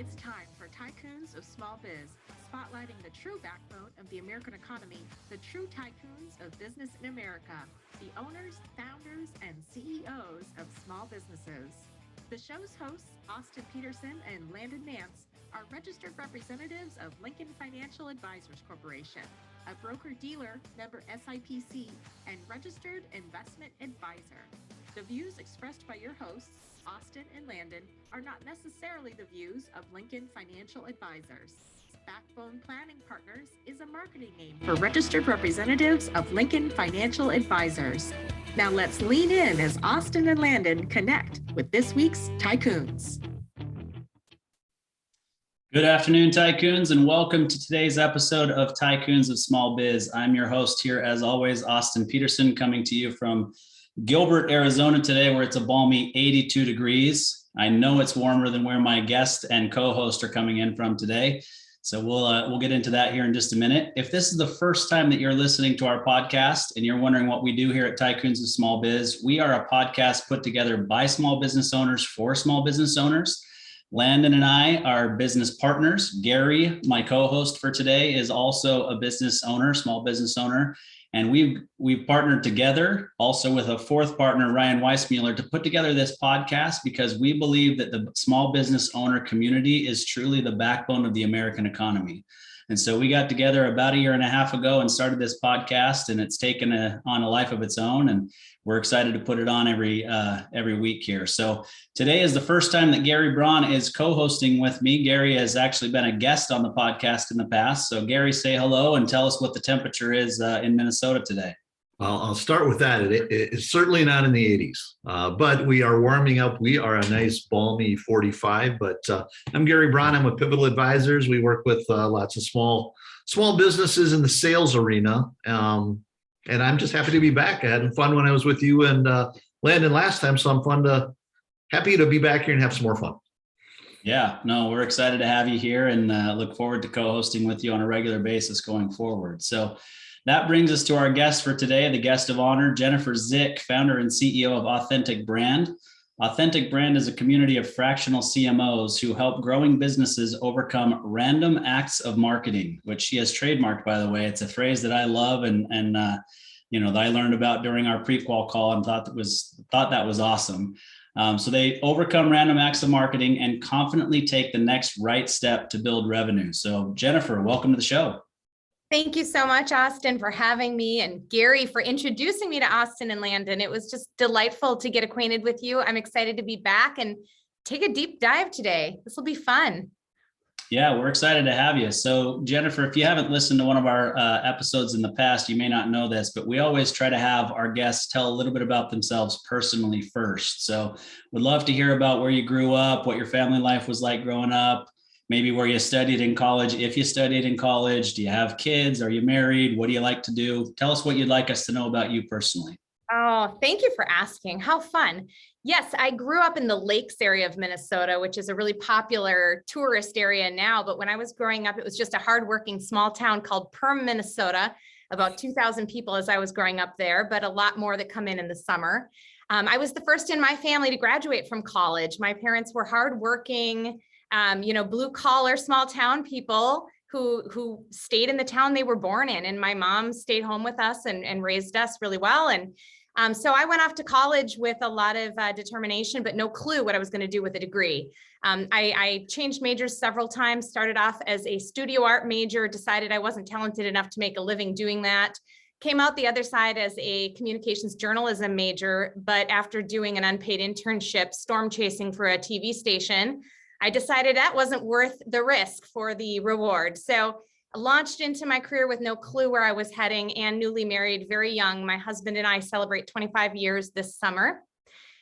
It's time for Tycoons of Small Biz, spotlighting the true backbone of the American economy, the true tycoons of business in America, the owners, founders, and CEOs of small businesses. The show's hosts, Austin Peterson and Landon Nance, are registered representatives of Lincoln Financial Advisors Corporation, a broker-dealer, member SIPC, and registered investment advisor. The views expressed by your hosts, Austin and Landon, are not necessarily the views of Lincoln Financial Advisors. Backbone Planning Partners is a marketing name for registered representatives of Lincoln Financial Advisors. Now let's lean in as Austin and Landon connect with this week's Tycoons. Good afternoon, Tycoons, and welcome to today's episode of Tycoons of Small Biz. I'm your host here, as always, Austin Peterson, coming to you from Gilbert, Arizona today, where it's a balmy 82 degrees. I know it's warmer than where my guest and co-host are coming in from today. So we'll get into that here in just a minute. If this is the first time that you're listening to our podcast and you're wondering what we do here at Tycoons of Small Biz, we are a podcast put together by small business owners for small business owners. Landon and I are business partners. Gary, my co-host for today, is also a business owner, small business owner. And we've partnered together also with a fourth partner, Ryan Weissmuller, to put together this podcast because we believe that the small business owner community is truly the backbone of the American economy. And so we got together about a year and a half ago and started this podcast, and it's taken on a life of its own. And we're excited to put it on every week here. So today is the first time that Gary Braun is co-hosting with me. Gary has actually been a guest on the podcast in the past. So Gary, say hello and tell us what the temperature is in Minnesota today. Well, I'll start with that. It's certainly not in the 80s, but we are warming up. We are a nice balmy 45, but I'm Gary Braun. I'm with Pivotal Advisors. We work with lots of small businesses in the sales arena. And I'm just happy to be back. I had fun when I was with you and Landon last time, so I'm happy to be back here and have some more fun. Yeah, no, we're excited to have you here and look forward to co-hosting with you on a regular basis going forward. So that brings us to our guest for today, the guest of honor, Jennifer Zick, founder and CEO of Authentic Brand. Authentic Brand is a community of fractional CMOs who help growing businesses overcome random acts of marketing, which she has trademarked, by the way. It's a phrase that I love and that I learned about during our pre-qual call and thought that was awesome. So they overcome random acts of marketing and confidently take the next right step to build revenue. So Jennifer, welcome to the show. Thank you so much, Austin, for having me, and Gary for introducing me to Austin and Landon. It was just delightful to get acquainted with you. I'm excited to be back and take a deep dive today. This will be fun. Yeah, we're excited to have you. So Jennifer, if you haven't listened to one of our episodes in the past, you may not know this, but we always try to have our guests tell a little bit about themselves personally first. So we'd love to hear about where you grew up, what your family life was like growing up, maybe where you studied in college. If you studied in college, do you have kids? Are you married? What do you like to do? Tell us what you'd like us to know about you personally. Oh, thank you for asking. How fun. Yes, I grew up in the Lakes area of Minnesota, which is a really popular tourist area now. But when I was growing up, it was just a hardworking small town called Perm, Minnesota, about 2,000 people as I was growing up there, but a lot more that come in the summer. I was the first in my family to graduate from college. My parents were hardworking, blue collar, small town people who stayed in the town they were born in. And my mom stayed home with us and raised us really well. And so I went off to college with a lot of determination, but no clue what I was going to do with a degree. I changed majors several times, started off as a studio art major, decided I wasn't talented enough to make a living doing that. Came out the other side as a communications journalism major, but after doing an unpaid internship, storm chasing for a TV station, I decided that wasn't worth the risk for the reward. So I launched into my career with no clue where I was heading and newly married, very young. My husband and I celebrate 25 years this summer.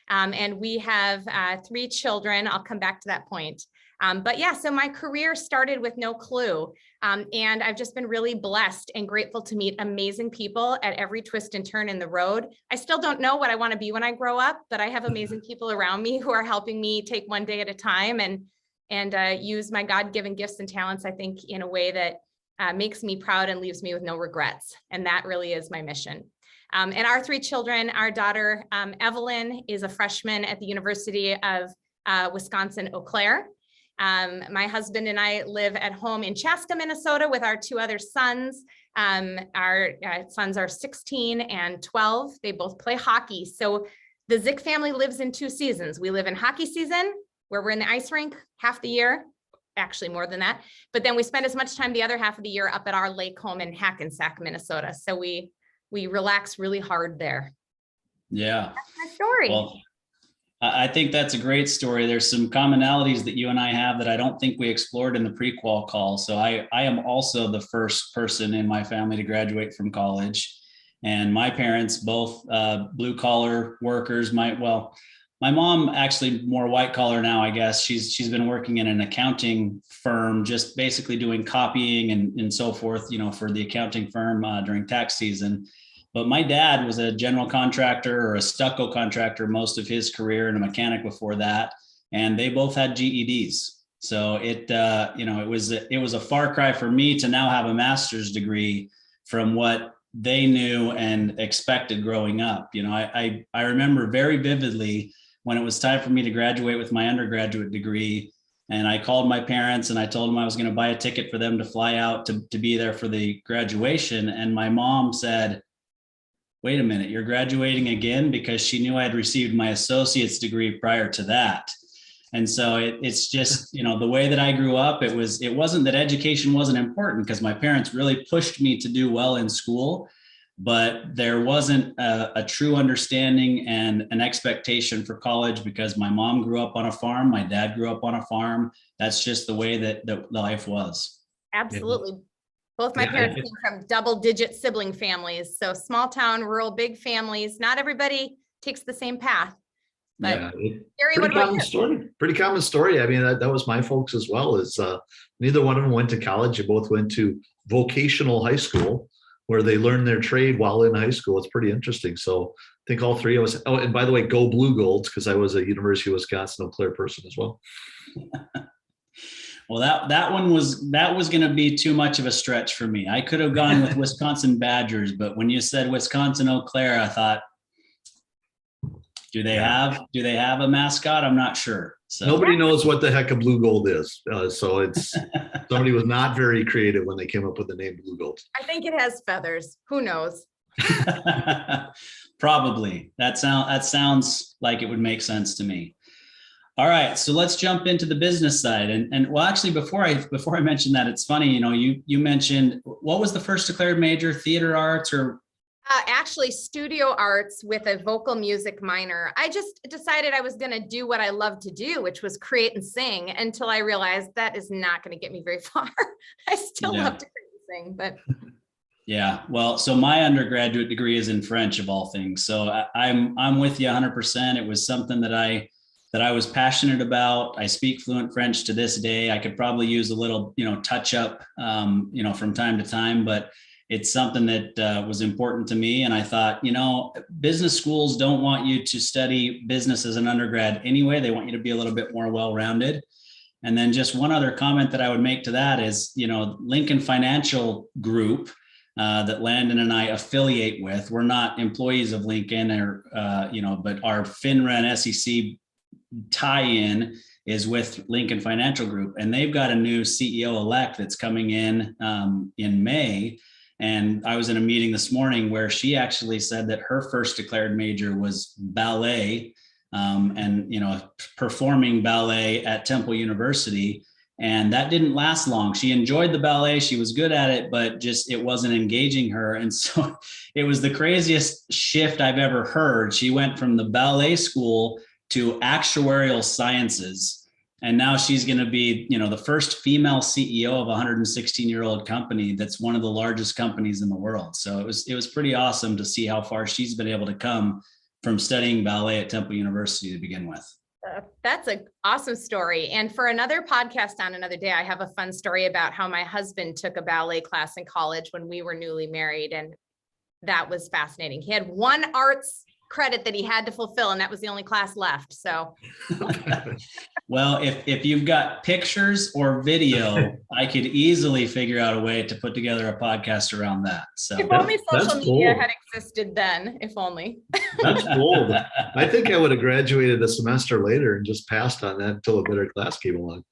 And we have 3 children. I'll come back to that point. But yeah, so my career started with no clue. And I've just been really blessed and grateful to meet amazing people at every twist and turn in the road. I still don't know what I want to be when I grow up, but I have amazing people around me who are helping me take one day at a time and use my God-given gifts and talents, I think, in a way that makes me proud and leaves me with no regrets. And that really is my mission. And our 3 children, our daughter, Evelyn, is a freshman at the University of Wisconsin-Eau Claire. My husband and I live at home in Chaska, Minnesota with our two other sons. Our sons are 16 and 12. They both play hockey. So the Zick family lives in two seasons. We live in hockey season, where we're in the ice rink half the year, actually more than that. But then we spend as much time the other half of the year up at our lake home in Hackensack, Minnesota. So we relax really hard there. Yeah. That's my story. Well, I think that's a great story. There's some commonalities that you and I have that I don't think we explored in the pre-qual call. So I am also the first person in my family to graduate from college. And my parents, both blue collar workers, my mom actually more white collar now, I guess. She's been working in an accounting firm, just basically doing copying and so forth, for the accounting firm during tax season. But my dad was a general contractor or a stucco contractor most of his career, and a mechanic before that. And they both had GEDs. So it was a far cry for me to now have a master's degree from what they knew and expected growing up. I remember very vividly when it was time for me to graduate with my undergraduate degree. And I called my parents and I told them I was going to buy a ticket for them to fly out to be there for the graduation. And my mom said, "Wait a minute, you're graduating again?" Because she knew I had received my associate's degree prior to that. And so it's just, the way that I grew up, it wasn't that education wasn't important, because my parents really pushed me to do well in school, but there wasn't a true understanding and an expectation for college, because my mom grew up on a farm, my dad grew up on a farm. That's just the way that the life was. Absolutely. Both my parents came from double-digit sibling families. So small town, rural, big families. Not everybody takes the same path. But pretty common story. I mean, that was my folks as well. Is neither one of them went to college. They both went to vocational high school, where they learned their trade while in high school. It's pretty interesting. So I think all three of us. Oh, and by the way, go Blue Golds, because I was a University of Wisconsin Eau Claire person as well. Well, that was going to be too much of a stretch for me. I could have gone with Wisconsin Badgers, but when you said Wisconsin Eau Claire, I thought, do they have a mascot? I'm not sure. So nobody knows what the heck a blue gold is. So it's somebody was not very creative when they came up with the name Blue Gold. I think it has feathers. Who knows? Probably. That sounds like it would make sense to me. All right, so let's jump into the business side. And well, actually, before I mention that, it's funny, you mentioned, what was the first declared major? Theater arts or? Actually, studio arts with a vocal music minor. I just decided I was going to do what I love to do, which was create and sing, until I realized that is not going to get me very far. I still love to create and sing, but. Yeah, well, so my undergraduate degree is in French, of all things. So I'm with you 100%. It was something that I was passionate about. I speak fluent French to this day. I could probably use a little, touch up, from time to time, but it's something that was important to me. And I thought, business schools don't want you to study business as an undergrad anyway. They want you to be a little bit more well-rounded. And then just one other comment that I would make to that is, Lincoln Financial Group that Landon and I affiliate with, we're not employees of Lincoln or, but our FINRA and SEC tie-in is with Lincoln Financial Group, and they've got a new CEO-elect that's coming in May. And I was in a meeting this morning where she actually said that her first declared major was ballet, and performing ballet at Temple University. And that didn't last long. She enjoyed the ballet. She was good at it, but just it wasn't engaging her. And so it was the craziest shift I've ever heard. She went from the ballet school to actuarial sciences. And now she's going to be, the first female CEO of a 116-year-old company that's one of the largest companies in the world. So it was pretty awesome to see how far she's been able to come from studying ballet at Temple University to begin with. That's an awesome story. And for another podcast on another day, I have a fun story about how my husband took a ballet class in college when we were newly married. And that was fascinating. He had one arts credit that he had to fulfill, and that was the only class left. So well, if you've got pictures or video, I could easily figure out a way to put together a podcast around that. So if only social media had existed then, if only. That's cool. I think I would have graduated a semester later and just passed on that until a better class came along.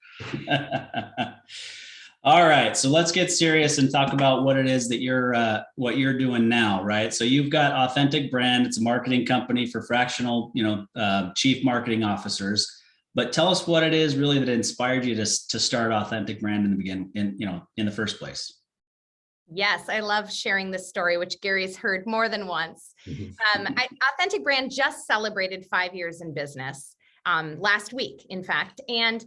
All right, so let's get serious and talk about what it is that what you're doing now, right? So you've got Authentic Brand. It's a marketing company for fractional, chief marketing officers. But tell us what it is really that inspired you to start Authentic Brand in the beginning, in the first place. Yes, I love sharing this story, which Gary's heard more than once. Authentic Brand just celebrated 5 years in business last week, in fact, and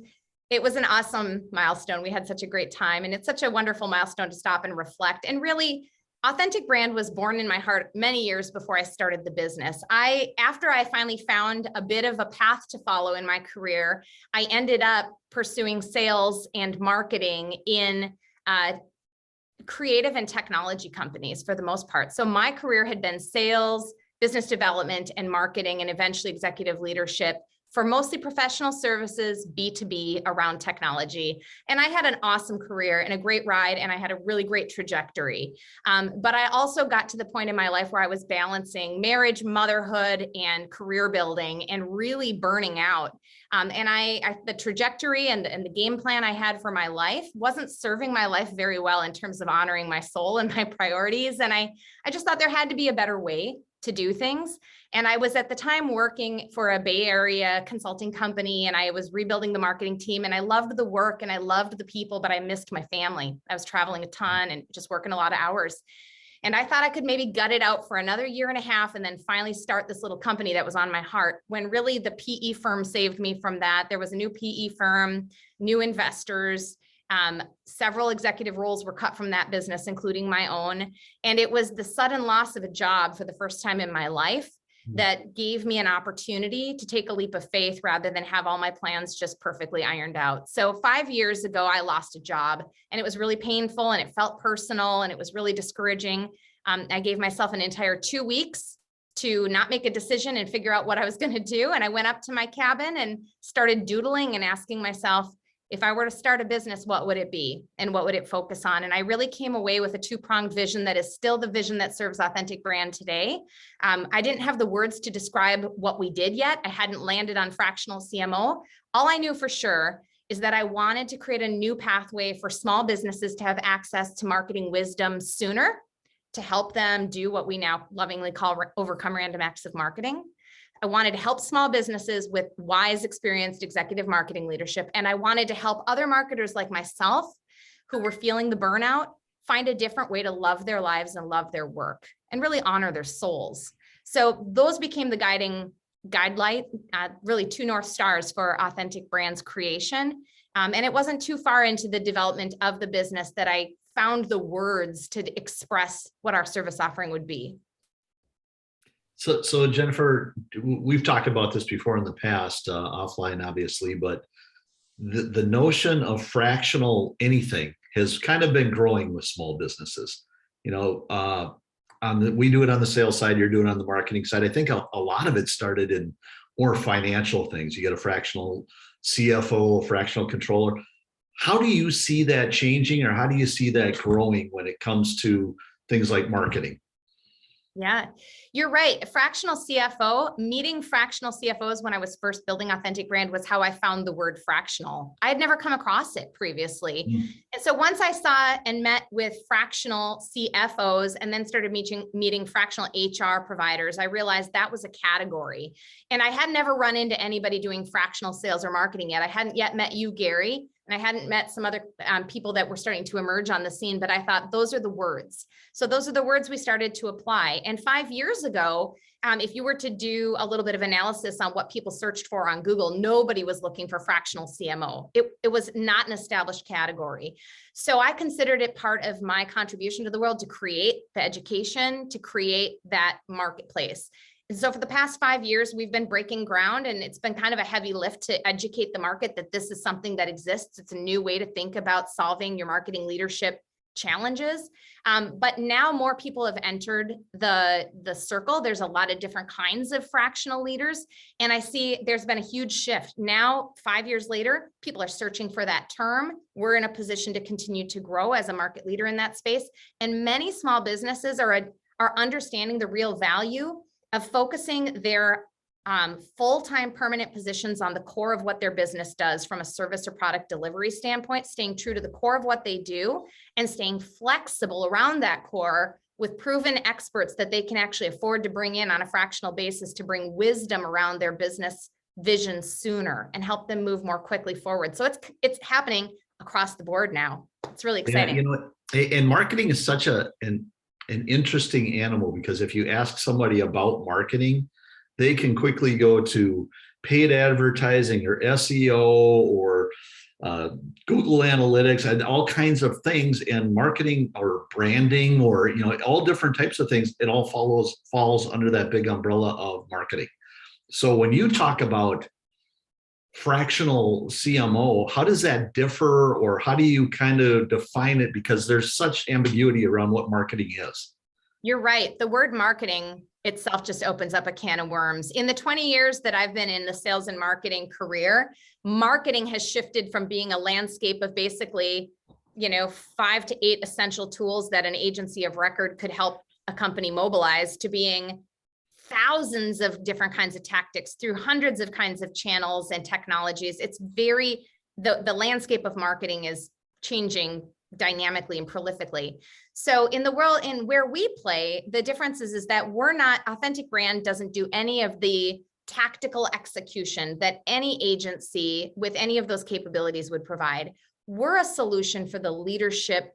it was an awesome milestone. We had such a great time, and it's such a wonderful milestone to stop and reflect. And really, Authentic Brand was born in my heart many years before I started the business. After I finally found a bit of a path to follow in my career, I ended up pursuing sales and marketing in creative and technology companies for the most part. So my career had been sales, business development, and marketing, and eventually executive leadership for mostly professional services, B2B around technology. And I had an awesome career and a great ride, and I had a really great trajectory. But I also got to the point in my life where I was balancing marriage, motherhood, and career building, and really burning out. And the trajectory and the game plan I had for my life wasn't serving my life very well in terms of honoring my soul and my priorities. And I just thought there had to be a better way to do things. And I was at the time working for a Bay Area consulting company, and I was rebuilding the marketing team, and I loved the work and I loved the people, but I missed my family. I was traveling a ton and just working a lot of hours. And I thought I could maybe gut it out for another year and a half and then finally start this little company that was on my heart, when really the PE firm saved me from that. There was a new PE firm, new investors, several executive roles were cut from that business, including my own. And it was the sudden loss of a job for the first time in my life that gave me an opportunity to take a leap of faith rather than have all my plans just perfectly ironed out. So 5 years ago, I lost a job, and it was really painful, and it felt personal, and it was really discouraging. I gave myself an entire 2 weeks to not make a decision and figure out what I was going to do. And I went up to my cabin and started doodling and asking myself, if I were to start a business, what would it be and what would it focus on? And I really came away with a two-pronged vision that is still the vision that serves Authentic Brand today. I didn't have the words to describe what we did yet. I hadn't landed on fractional CMO. All I knew for sure is that I wanted to create a new pathway for small businesses to have access to marketing wisdom sooner, to help them do what we now lovingly call overcome random acts of marketing. I wanted to help small businesses with wise, experienced executive marketing leadership. And I wanted to help other marketers like myself who were feeling the burnout find a different way to love their lives and love their work and really honor their souls. So those became the guiding guidelight, really two North Stars for Authentic Brand's creation. And it wasn't too far into the development of the business that I found the words to express what our service offering would be. So Jennifer, we've talked about this before in the past, offline, obviously, but the notion of fractional anything has kind of been growing with small businesses. We do it on the sales side, you're doing it on the marketing side. I think a lot of it started in more financial things. You get a fractional CFO, fractional controller. How do you see that changing, or how do you see that growing when it comes to things like marketing? Yeah, you're right. Fractional CFO, meeting fractional CFOs when I was first building Authentic Brand was how I found the word fractional. I had never come across it previously. And so once I saw and met with fractional CFOs and then started meeting fractional HR providers, I realized that was a category. And I had never run into anybody doing fractional sales or marketing yet. I hadn't yet met you, Gary. And I hadn't met some other people that were starting to emerge on the scene, but I thought those are the words. So those are the words we started to apply. And 5 years ago, if you were to do a little bit of analysis on what people searched for on Google, nobody was looking for fractional CMO. It was not an established category. So I considered it part of my contribution to the world to create the education, to create that marketplace. And so for the past 5 years, we've been breaking ground, and it's been kind of a heavy lift to educate the market that this is something that exists. It's a new way to think about solving your marketing leadership challenges. But now more people have entered the circle. There's a lot of different kinds of fractional leaders. And I see there's been a huge shift. Now, 5 years later, people are searching for that term. We're in a position to continue to grow as a market leader in that space. And many small businesses are understanding the real value of focusing their full-time permanent positions on the core of what their business does from a service or product delivery standpoint, staying true to the core of what they do and staying flexible around that core with proven experts that they can actually afford to bring in on a fractional basis to bring wisdom around their business vision sooner and help them move more quickly forward. So it's happening across the board now. It's really exciting. Yeah, you know, and marketing is such an interesting animal, because if you ask somebody about marketing, they can quickly go to paid advertising or SEO or Google Analytics and all kinds of things, and marketing or branding or, you know, all different types of things. It all falls under that big umbrella of marketing. So when you talk about fractional CMO, how does that differ, or how do you kind of define it? Because there's such ambiguity around what marketing is. You're right. The word marketing itself just opens up a can of worms. In the 20 years that I've been in the sales and marketing career, marketing has shifted from being a landscape of basically, 5 to 8 essential tools that an agency of record could help a company mobilize, to being thousands of different kinds of tactics through hundreds of kinds of channels and technologies. It's the landscape of marketing is changing dynamically and prolifically. So in the world, in where we play, the difference is that Authentic Brand doesn't do any of the tactical execution that any agency with any of those capabilities would provide. We're a solution for the leadership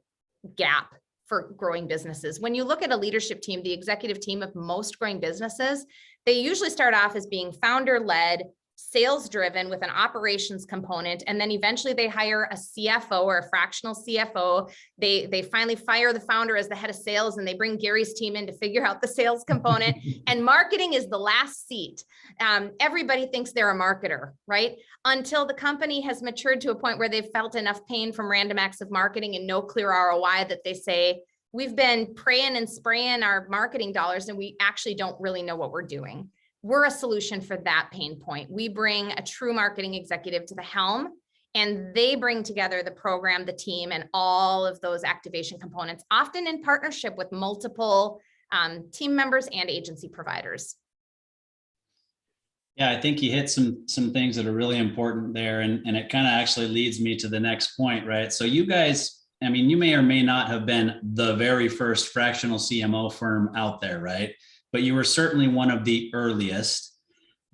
gap for growing businesses. When you look at a leadership team, the executive team of most growing businesses, they usually start off as being founder-led, sales-driven with an operations component, and then eventually they hire a CFO or a fractional CFO. They finally fire the founder as the head of sales, and they bring Gary's team in to figure out the sales component. And marketing is the last seat. Everybody thinks they're a marketer, right? Until the company has matured to a point where they've felt enough pain from random acts of marketing and no clear ROI that they say, we've been praying and spraying our marketing dollars and we actually don't really know what we're doing. We're a solution for that pain point. We bring a true marketing executive to the helm, and they bring together the program, the team, and all of those activation components, often in partnership with multiple team members and agency providers. Yeah, I think you hit some things that are really important there. And it kind of actually leads me to the next point, right? So you guys, I mean, you may or may not have been the very first fractional CMO firm out there, right? But you were certainly one of the earliest.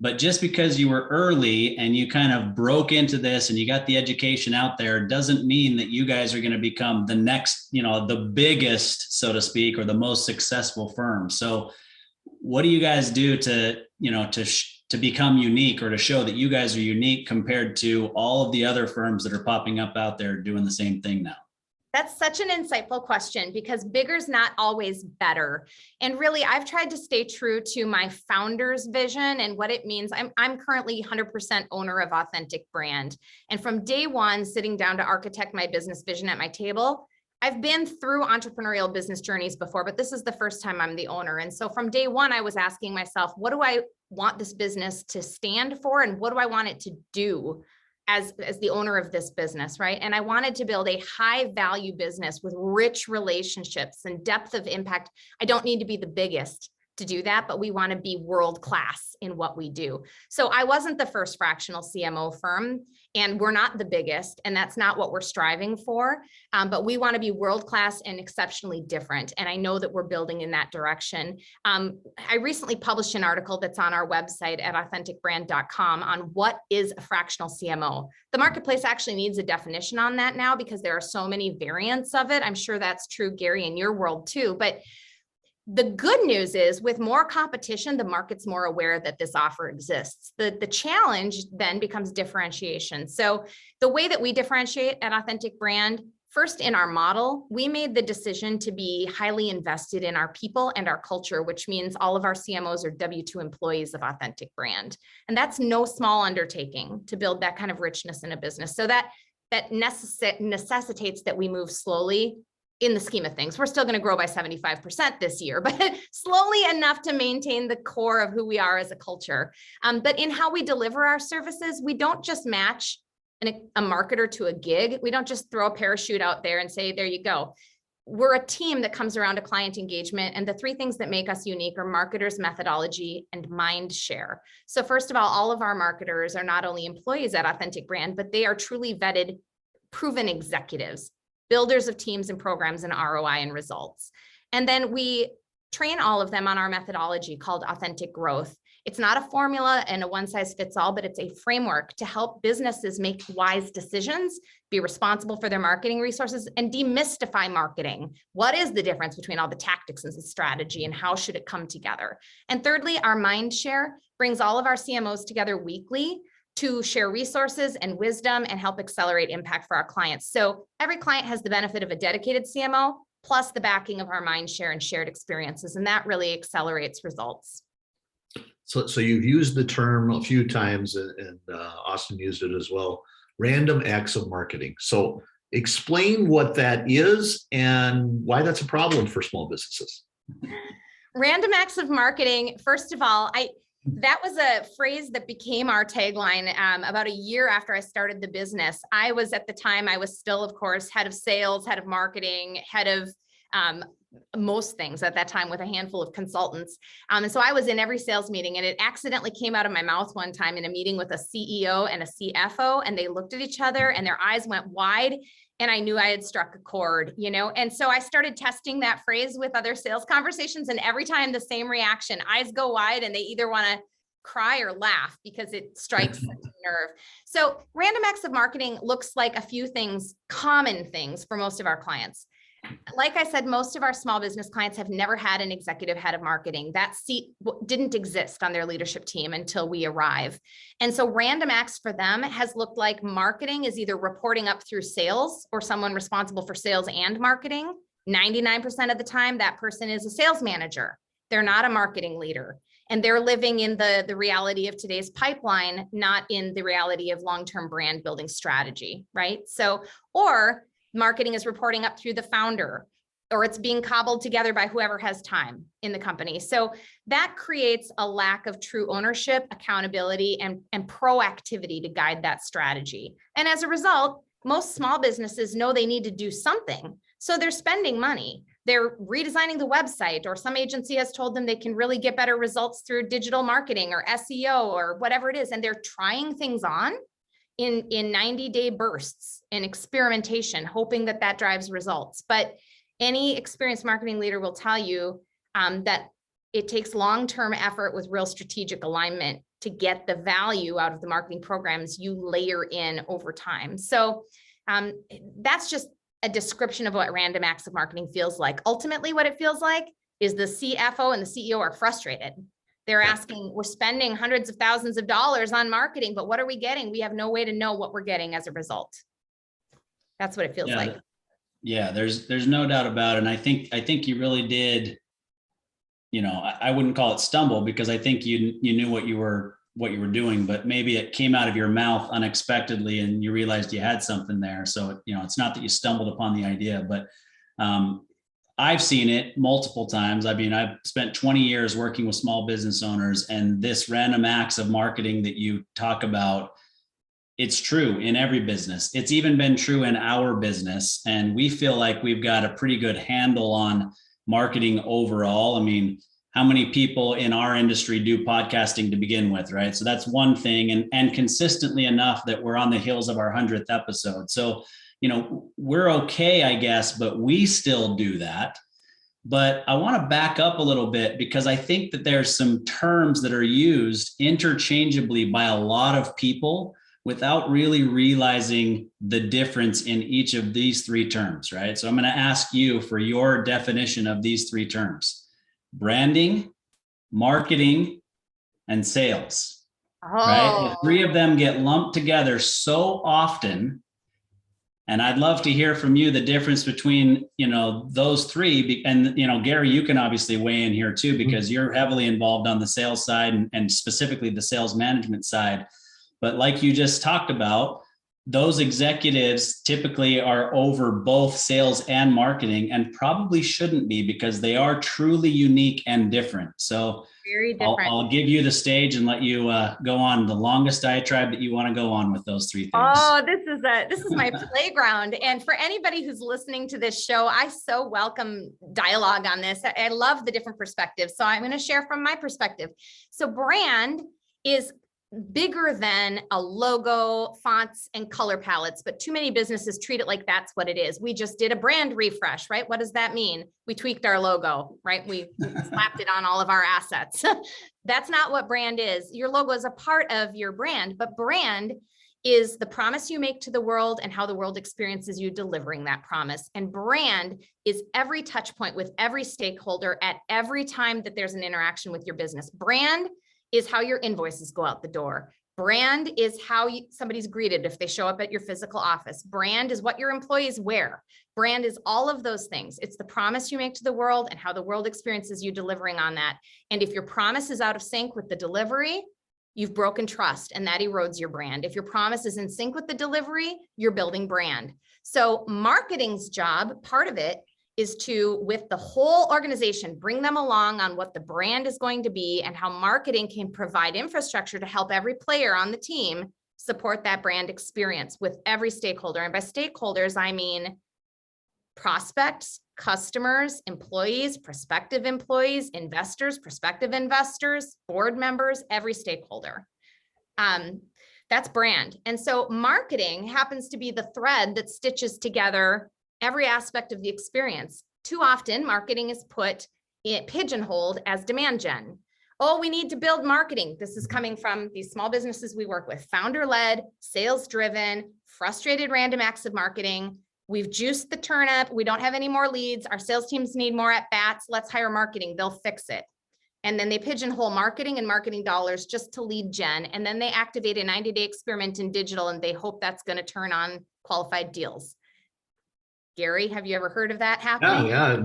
But just because you were early and you kind of broke into this and you got the education out there doesn't mean that you guys are going to become the next, the biggest, so to speak, or the most successful firm. So what do you guys do to become unique, or to show that you guys are unique compared to all of the other firms that are popping up out there doing the same thing now? That's such an insightful question, because bigger's not always better. And really, I've tried to stay true to my founder's vision and what it means. I'm currently 100% owner of Authentic Brand. And from day one, sitting down to architect my business vision at my table, I've been through entrepreneurial business journeys before, but this is the first time I'm the owner. And so from day one, I was asking myself, what do I want this business to stand for? And what do I want it to do as the owner of this business, right? And I wanted to build a high value business with rich relationships and depth of impact. I don't need to be the biggest to do that, but we want to be world-class in what we do. So I wasn't the first fractional CMO firm, and we're not the biggest, and that's not what we're striving for. But we want to be world-class and exceptionally different. And I know that we're building in that direction. I recently published an article that's on our website at authenticbrand.com on what is a fractional CMO. The marketplace actually needs a definition on that now, because there are so many variants of it. I'm sure that's true, Gary, in your world too. But the good news is, with more competition, the market's more aware that this offer exists. The challenge then becomes differentiation. So the way that we differentiate at Authentic Brand, first in our model, we made the decision to be highly invested in our people and our culture, which means all of our CMOs are W-2 employees of Authentic Brand. And that's no small undertaking to build that kind of richness in a business. So that necessitates that we move slowly. In the scheme of things, we're still going to grow by 75% this year, but slowly enough to maintain the core of who we are as a culture. But in how we deliver our services, we don't just match a marketer to a gig. We don't just throw a parachute out there and say, there you go. we're a team that comes around to client engagement. And the three things that make us unique are marketers, methodology, and Mindshare. So first of all of our marketers are not only employees at Authentic Brand, but they are truly vetted, proven executives, builders of teams and programs and ROI and results. And then we train all of them on our methodology called Authentic Growth. It's not a formula and a one size fits all, but it's a framework to help businesses make wise decisions, be responsible for their marketing resources, and demystify marketing. What is the difference between all the tactics and the strategy, and how should it come together? And thirdly, our Mindshare brings all of our CMOs together weekly to share resources and wisdom and help accelerate impact for our clients. So every client has the benefit of a dedicated CMO, plus the backing of our Mindshare and shared experiences, and that really accelerates results. So you've used the term a few times, and Austin used it as well, random acts of marketing. So explain what that is and why that's a problem for small businesses. Random acts of marketing, first of all, that was a phrase that became our tagline about a year after I started the business. I was still, of course, head of sales, head of marketing, head of most things at that time with a handful of consultants. And so I was in every sales meeting, and it accidentally came out of my mouth one time in a meeting with a CEO and a CFO, and they looked at each other and their eyes went wide. And I knew I had struck a chord, and so I started testing that phrase with other sales conversations. And every time the same reaction, eyes go wide, and they either want to cry or laugh because it strikes a nerve. So random acts of marketing looks like a few things, common things for most of our clients. Like I said, most of our small business clients have never had an executive head of marketing. That seat didn't exist on their leadership team until we arrive. And so random acts for them has looked like marketing is either reporting up through sales or someone responsible for sales and marketing. 99% of the time, that person is a sales manager. They're not a marketing leader. And they're living in the reality of today's pipeline, not in the reality of long-term brand building strategy, right? So, or marketing is reporting up through the founder, or it's being cobbled together by whoever has time in the company. So that creates a lack of true ownership, accountability, and proactivity to guide that strategy. And as a result, most small businesses know they need to do something. So they're spending money. They're redesigning the website, or some agency has told them they can really get better results through digital marketing or SEO or whatever it is. And they're trying things on in 90-day bursts and experimentation, hoping that drives results. But any experienced marketing leader will tell you that it takes long-term effort with real strategic alignment to get the value out of the marketing programs you layer in over time. So that's just a description of what random acts of marketing feels like. Ultimately, what it feels like is the CFO and the CEO are frustrated. They're asking, we're spending hundreds of thousands of dollars on marketing, but what are we getting? We have no way to know what we're getting as a result. That's what it feels like. Yeah, there's no doubt about it. And I think you really did, I wouldn't call it stumble, because I think you knew what you were doing, but maybe it came out of your mouth unexpectedly and you realized you had something there. So, it's not that you stumbled upon the idea, but I've seen it multiple times. I mean, I've spent 20 years working with small business owners, and this random acts of marketing that you talk about, it's true in every business. It's even been true in our business. And we feel like we've got a pretty good handle on marketing overall. I mean, how many people in our industry do podcasting to begin with, right? So that's one thing, and consistently enough that we're on the heels of our 100th episode. So, we're okay, I guess, but we still do that. But I want to back up a little bit, because I think that there's some terms that are used interchangeably by a lot of people without really realizing the difference in each of these three terms, right? So I'm going to ask you for your definition of these three terms: branding, marketing, and sales. Right? The three of them get lumped together so often. And I'd love to hear from you the difference between, those three. And, Gary, you can obviously weigh in here too, because you're heavily involved on the sales side and specifically the sales management side. But like you just talked about, those executives typically are over both sales and marketing, and probably shouldn't be, because they are truly unique and different. So Very different. I'll give you the stage and let you go on the longest diatribe that you want to go on with those three things. Oh, this is my playground. And for anybody who's listening to this show, I so welcome dialogue on this. I love the different perspectives. So I'm going to share from my perspective. So brand is bigger than a logo, fonts, and color palettes, but too many businesses treat it like that's what it is. We just did a brand refresh, right? What does that mean? We tweaked our logo, right? We slapped it on all of our assets. That's not what brand is. Your logo is a part of your brand, but brand is the promise you make to the world and how the world experiences you delivering that promise. And brand is every touch point with every stakeholder at every time that there's an interaction with your business. Brand is how your invoices go out the door. Brand is how somebody's greeted if they show up at your physical office. Brand is what your employees wear. Brand is all of those things. It's the promise you make to the world and how the world experiences you delivering on that. And if your promise is out of sync with the delivery, you've broken trust, and that erodes your brand. If your promise is in sync with the delivery, you're building brand. So marketing's job, part of it, is to, with the whole organization, bring them along on what the brand is going to be and how marketing can provide infrastructure to help every player on the team support that brand experience with every stakeholder. And by stakeholders, I mean prospects, customers, employees, prospective employees, investors, prospective investors, board members, every stakeholder. That's brand. And so marketing happens to be the thread that stitches together every aspect of the experience. Too often, marketing is pigeonholed as demand gen. Oh, we need to build marketing. This is coming from these small businesses we work with, founder-led, sales-driven, frustrated random acts of marketing. We've juiced the turnip. We don't have any more leads. Our sales teams need more at-bats. Let's hire marketing. They'll fix it. And then they pigeonhole marketing and marketing dollars just to lead gen. And then they activate a 90-day experiment in digital, and they hope that's going to turn on qualified deals. Gary, have you ever heard of that happening? Yeah.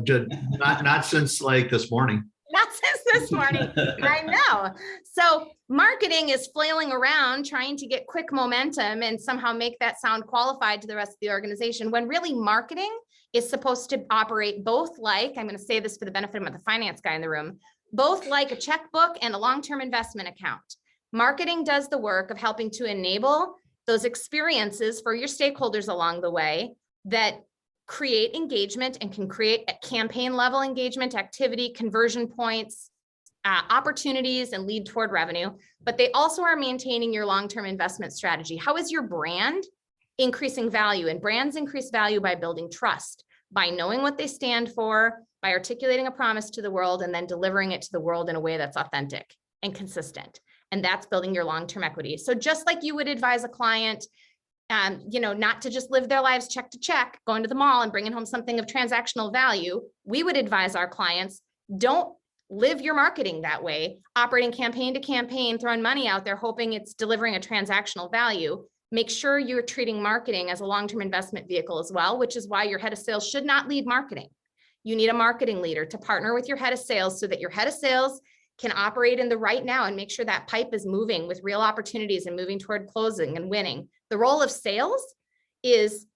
Not since like this morning. Not since this morning. I know. So marketing is flailing around trying to get quick momentum and somehow make that sound qualified to the rest of the organization, when really marketing is supposed to operate both like, I'm going to say this for the benefit of the finance guy in the room, both like a checkbook and a long-term investment account. Marketing does the work of helping to enable those experiences for your stakeholders along the way that create engagement and can create a campaign level engagement, activity, conversion points, opportunities, and lead toward revenue. But they also are maintaining your long-term investment strategy. How is your brand increasing value? And brands increase value by building trust, by knowing what they stand for, by articulating a promise to the world, and then delivering it to the world in a way that's authentic and consistent. And that's building your long-term equity. So just like you would advise a client, not to just live their lives check to check, going to the mall and bringing home something of transactional value, we would advise our clients, don't live your marketing that way, operating campaign to campaign, throwing money out there, hoping it's delivering a transactional value. Make sure you're treating marketing as a long-term investment vehicle as well, which is why your head of sales should not lead marketing. You need a marketing leader to partner with your head of sales so that your head of sales can operate in the right now and make sure that pipe is moving with real opportunities and moving toward closing and winning. The role of sales is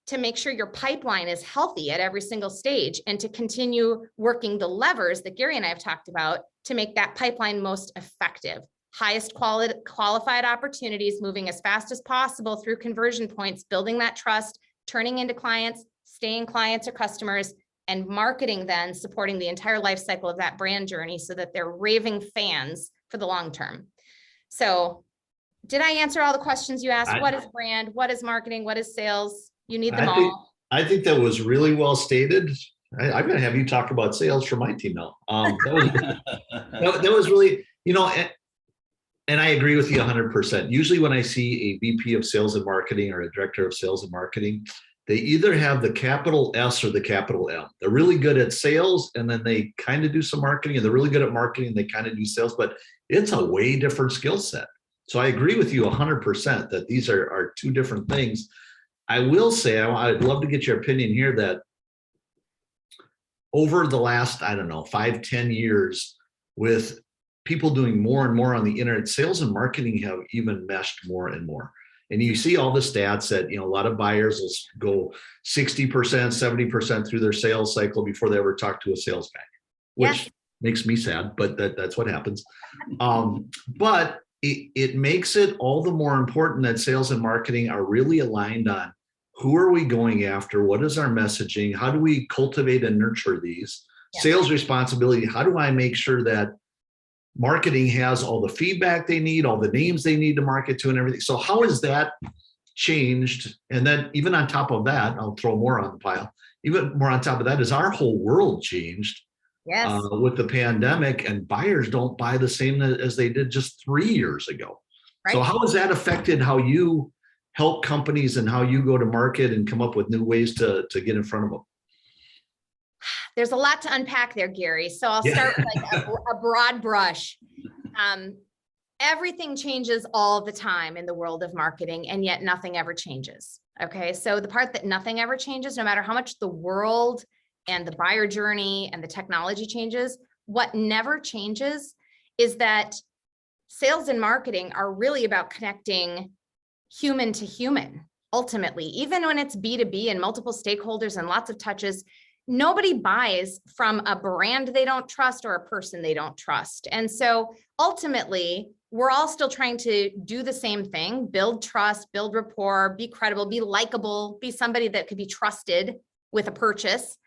to make sure your pipeline is healthy at every single stage and to continue working the levers that Gary and I have talked about to make that pipeline most effective. Highest qualified opportunities, moving as fast as possible through conversion points, building that trust, turning into clients, staying clients or customers, and marketing then supporting the entire life cycle of that brand journey so that they're raving fans for the long term. So did I answer all the questions you asked? What is brand? What is marketing? What is sales? You need them all. I think that was really well stated. I'm going to have you talk about sales for my team now. That was really, and I agree with you 100%. Usually when I see a VP of sales and marketing or a director of sales and marketing, they either have the capital S or the capital M. They're really good at sales, and then they kind of do some marketing, and they're really good at marketing, and they kind of do sales, but it's a way different skill set. So I agree with you 100% that these are two different things. I will say, I'd love to get your opinion here, that over the last, 5-10 years, with people doing more and more on the internet, sales and marketing have even meshed more and more. And you see all the stats that, a lot of buyers will go 60%, 70% through their sales cycle before they ever talk to a sales guy, which makes me sad, but that's what happens. But it makes it all the more important that sales and marketing are really aligned on who are we going after? What is our messaging? How do we cultivate and nurture these? Sales responsibility, how do I make sure that marketing has all the feedback they need, all the names they need to market to and everything? So how has that changed? And then even on top of that, I'll throw more on the pile. Even more on top of that is our whole world changed with the pandemic, and buyers don't buy the same as they did just 3 years ago. Right. So how has that affected how you help companies and how you go to market and come up with new ways to get in front of them? There's a lot to unpack there, Gary. So I'll start with like a broad brush. Everything changes all the time in the world of marketing, and yet nothing ever changes. Okay. So the part that nothing ever changes, no matter how much the world and the buyer journey and the technology changes, what never changes is that sales and marketing are really about connecting human to human. Ultimately, even when it's B2B and multiple stakeholders and lots of touches, nobody buys from a brand they don't trust or a person they don't trust. And so ultimately, we're all still trying to do the same thing: build trust, build rapport, be credible, be likable, be somebody that could be trusted with a purchase.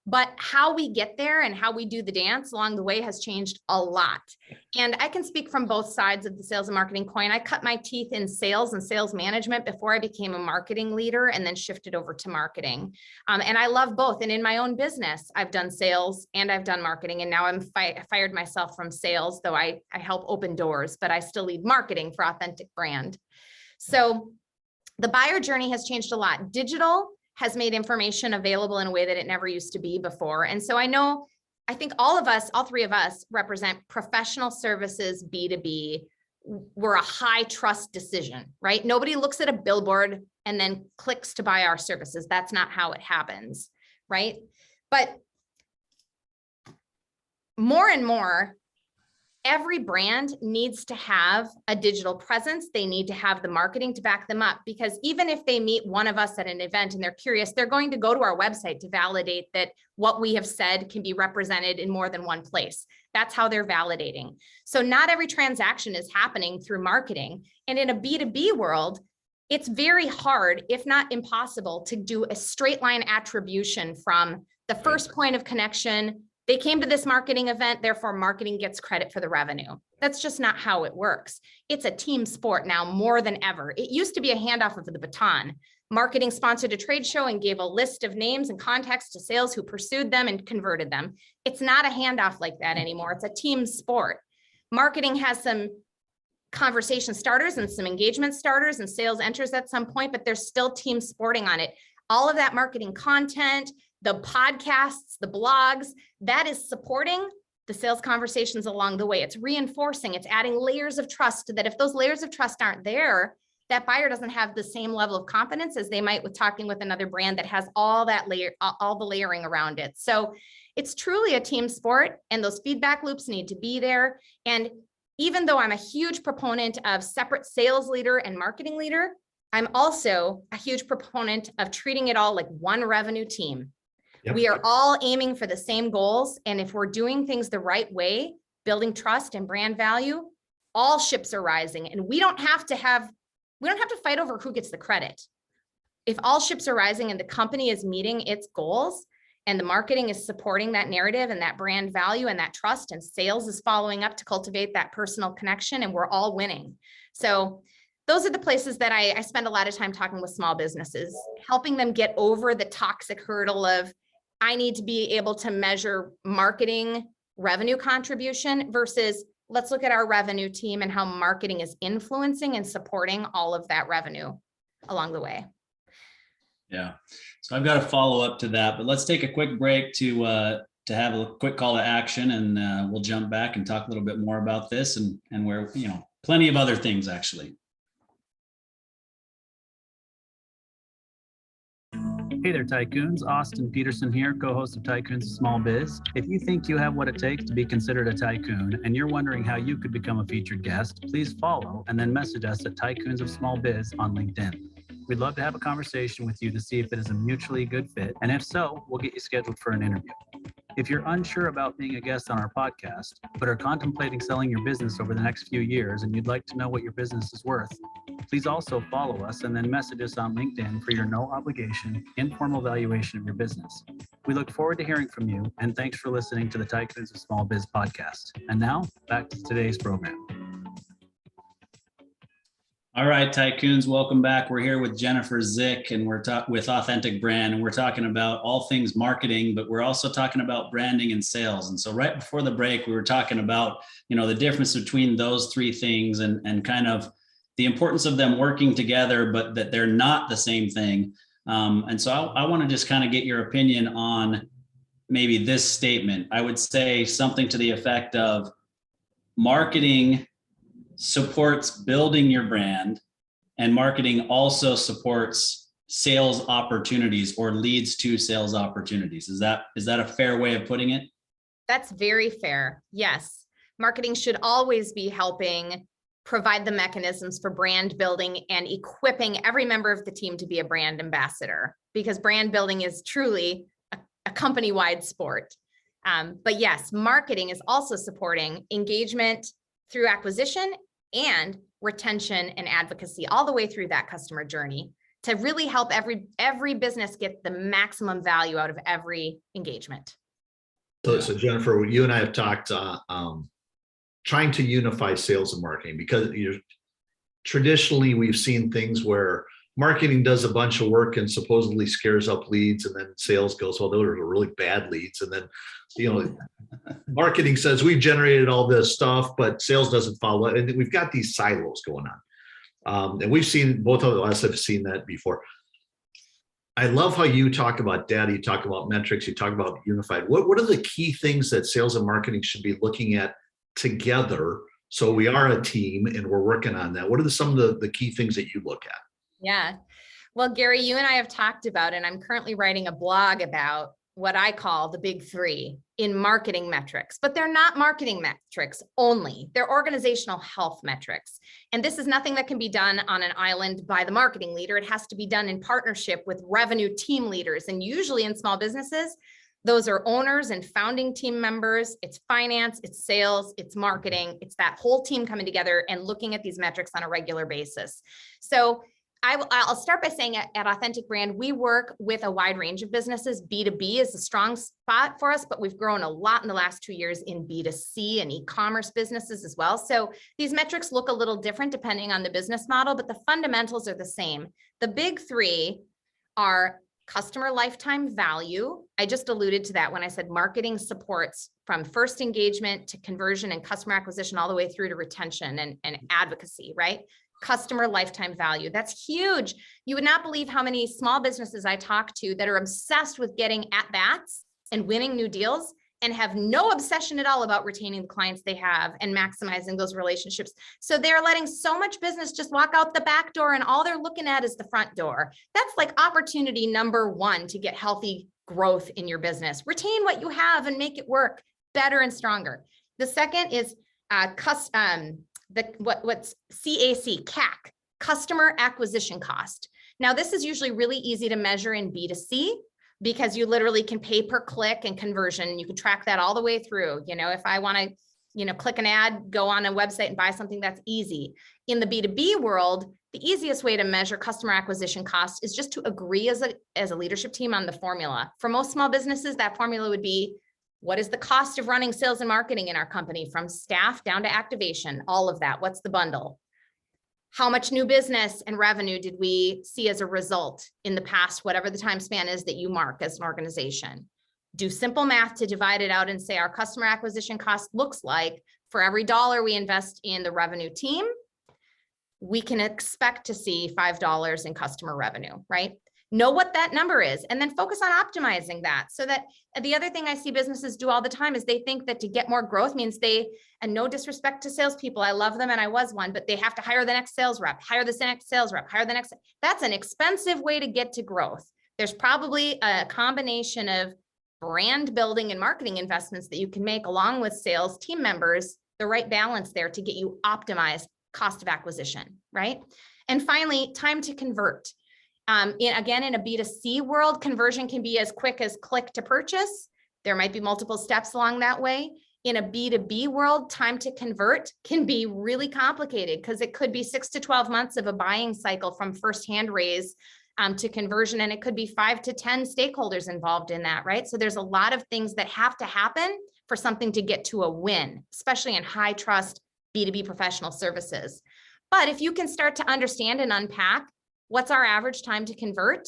But how we get there and how we do the dance along the way has changed a lot. And I can speak from both sides of the sales and marketing coin. I cut my teeth in sales and sales management before I became a marketing leader, and then shifted over to marketing. And I love both. And in my own business, I've done sales and I've done marketing. And now I'm fired myself from sales, though I help open doors, but I still lead marketing for Authentic Brand. So the buyer journey has changed a lot. Digital has made information available in a way that it never used to be before. And so I think all of us, all three of us, represent professional services B2B. We're a high trust decision, right? Nobody looks at a billboard and then clicks to buy our services. That's not how it happens, right? But more and more, every brand needs to have a digital presence. They need to have the marketing to back them up, because even if they meet one of us at an event and they're curious, they're going to go to our website to validate that what we have said can be represented in more than one place. That's how they're validating. So not every transaction is happening through marketing. And in a B2B world, it's very hard, if not impossible, to do a straight line attribution from the first point of connection. They came to this marketing event, therefore marketing gets credit for the revenue. That's just not how it works. It's a team sport now more than ever. It used to be a handoff of the baton. Marketing sponsored a trade show and gave a list of names and contacts to sales who pursued them and converted them. It's not a handoff like that anymore. It's a team sport. Marketing has some conversation starters and some engagement starters, and sales enters at some point, but there's still team sporting on it. All of that marketing content, the podcasts, the blogs, that is supporting the sales conversations along the way. It's reinforcing, it's adding layers of trust, that if those layers of trust aren't there, that buyer doesn't have the same level of confidence as they might with talking with another brand that has all that layer, all the layering around it. So it's truly a team sport, and those feedback loops need to be there. And even though I'm a huge proponent of separate sales leader and marketing leader, I'm also a huge proponent of treating it all like one revenue team. Yep. We are all aiming for the same goals. And if we're doing things the right way, building trust and brand value, all ships are rising. And we don't have to fight over who gets the credit. If all ships are rising and the company is meeting its goals, and the marketing is supporting that narrative and that brand value and that trust, and sales is following up to cultivate that personal connection, and we're all winning. So those are the places that I spend a lot of time talking with small businesses, helping them get over the toxic hurdle of, I need to be able to measure marketing revenue contribution versus let's look at our revenue team and how marketing is influencing and supporting all of that revenue along the way. Yeah. So I've got a follow up to that, but let's take a quick break to have a quick call to action, and we'll jump back and talk a little bit more about this and where, plenty of other things actually. Hey there, Tycoons. Austin Peterson here, co-host of Tycoons of Small Biz. If you think you have what it takes to be considered a tycoon and you're wondering how you could become a featured guest, please follow and then message us at Tycoons of Small Biz on LinkedIn. We'd love to have a conversation with you to see if it is a mutually good fit, and if so, we'll get you scheduled for an interview. If you're unsure about being a guest on our podcast, but are contemplating selling your business over the next few years and you'd like to know what your business is worth, please also follow us and then message us on LinkedIn for your no obligation, informal valuation of your business. We look forward to hearing from you, and thanks for listening to the Tycoons of Small Biz podcast. And now, back to today's program. All right, Tycoons, welcome back. We're here with Jennifer Zick, and we're with Authentic Brand, and we're talking about all things marketing, but we're also talking about branding and sales. And so right before the break, we were talking about, the difference between those three things and kind of the importance of them working together, but that they're not the same thing. And so I want to just kind of get your opinion on maybe this statement. I would say something to the effect of marketing supports building your brand, and marketing also supports sales opportunities or leads to sales opportunities. Is that a fair way of putting it? That's very fair. Yes. Marketing should always be helping provide the mechanisms for brand building and equipping every member of the team to be a brand ambassador, because brand building is truly a company-wide sport. But yes, marketing is also supporting engagement through acquisition and retention and advocacy all the way through that customer journey to really help every business get the maximum value out of every engagement. So Jennifer, you and I have talked trying to unify sales and marketing, because traditionally we've seen things where marketing does a bunch of work and supposedly scares up leads, and then sales goes, well, those are really bad leads. And then, marketing says we've generated all this stuff, but sales doesn't follow it. And we've got these silos going on. And we've seen, both of us have seen that before. I love how you talk about data, you talk about metrics, you talk about unified. What are the key things that sales and marketing should be looking at together, so we are a team and we're working on that? What are some of the key things that you look at? Yeah. Well, Gary, you and I have talked about, and I'm currently writing a blog about what I call the big three in marketing metrics, but they're not marketing metrics only. They're organizational health metrics. And this is nothing that can be done on an island by the marketing leader. It has to be done in partnership with revenue team leaders. And usually in small businesses, those are owners and founding team members. It's finance, it's sales, it's marketing. It's that whole team coming together and looking at these metrics on a regular basis. So I'll start by saying at Authentic Brand, we work with a wide range of businesses. B2B is a strong spot for us, but we've grown a lot in the last 2 years in B2C and e-commerce businesses as well. So these metrics look a little different depending on the business model, but the fundamentals are the same. The big three are customer lifetime value. I just alluded to that when I said marketing supports from first engagement to conversion and customer acquisition all the way through to retention and advocacy, right? Customer lifetime value. That's huge. You would not believe how many small businesses I talk to that are obsessed with getting at bats and winning new deals and have no obsession at all about retaining the clients they have and maximizing those relationships. So they're letting so much business just walk out the back door and all they're looking at is the front door. That's like opportunity number one to get healthy growth in your business. Retain what you have and make it work better and stronger. The second is what's CAC, customer acquisition cost. Now, this is usually really easy to measure in B2C because you literally can pay per click and conversion. You can track that all the way through. If I want to, click an ad, go on a website and buy something, that's easy. In the B2B world, the easiest way to measure customer acquisition cost is just to agree as a leadership team on the formula. For most small businesses, that formula would be, what is the cost of running sales and marketing in our company, from staff down to activation, all of that? What's the bundle? How much new business and revenue did we see as a result in the past, whatever the time span is that you mark as an organization? Do simple math to divide it out and say our customer acquisition cost looks like, for every dollar we invest in the revenue team, we can expect to see $5 in customer revenue, right? Know what that number is, and then focus on optimizing that. So that the other thing I see businesses do all the time is they think that to get more growth means and no disrespect to salespeople, I love them and I was one, but they have to hire the next sales rep, hire the next sales rep, hire the next. That's an expensive way to get to growth. There's probably a combination of brand building and marketing investments that you can make along with sales team members, the right balance there to get you optimized cost of acquisition, right? And finally, time to convert. Again, in a B2C world, conversion can be as quick as click to purchase. There might be multiple steps along that way. In a B2B world, time to convert can be really complicated because it could be 6 to 12 months of a buying cycle from first hand raise to conversion, and it could be 5 to 10 stakeholders involved in that, right? So there's a lot of things that have to happen for something to get to a win, especially in high trust B2B professional services. But if you can start to understand and unpack what's our average time to convert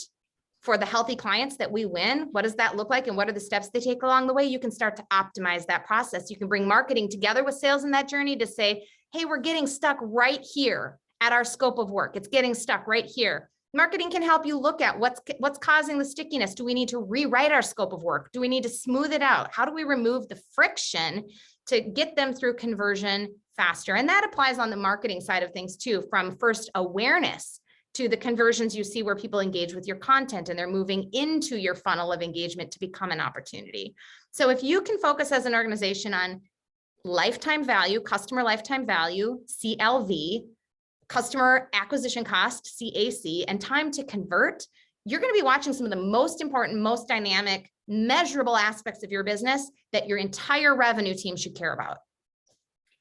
for the healthy clients that we win, what does that look like and what are the steps they take along the way, you can start to optimize that process. You can bring marketing together with sales in that journey to say, hey, we're getting stuck right here at our scope of work. It's getting stuck right here. Marketing can help you look at what's causing the stickiness. Do we need to rewrite our scope of work? Do we need to smooth it out? How do we remove the friction to get them through conversion faster? And that applies on the marketing side of things too, from first awareness to the conversions you see where people engage with your content and they're moving into your funnel of engagement to become an opportunity. So if you can focus as an organization on lifetime value, customer lifetime value, CLV, customer acquisition cost, CAC, and time to convert, you're going to be watching some of the most important, most dynamic, measurable aspects of your business that your entire revenue team should care about.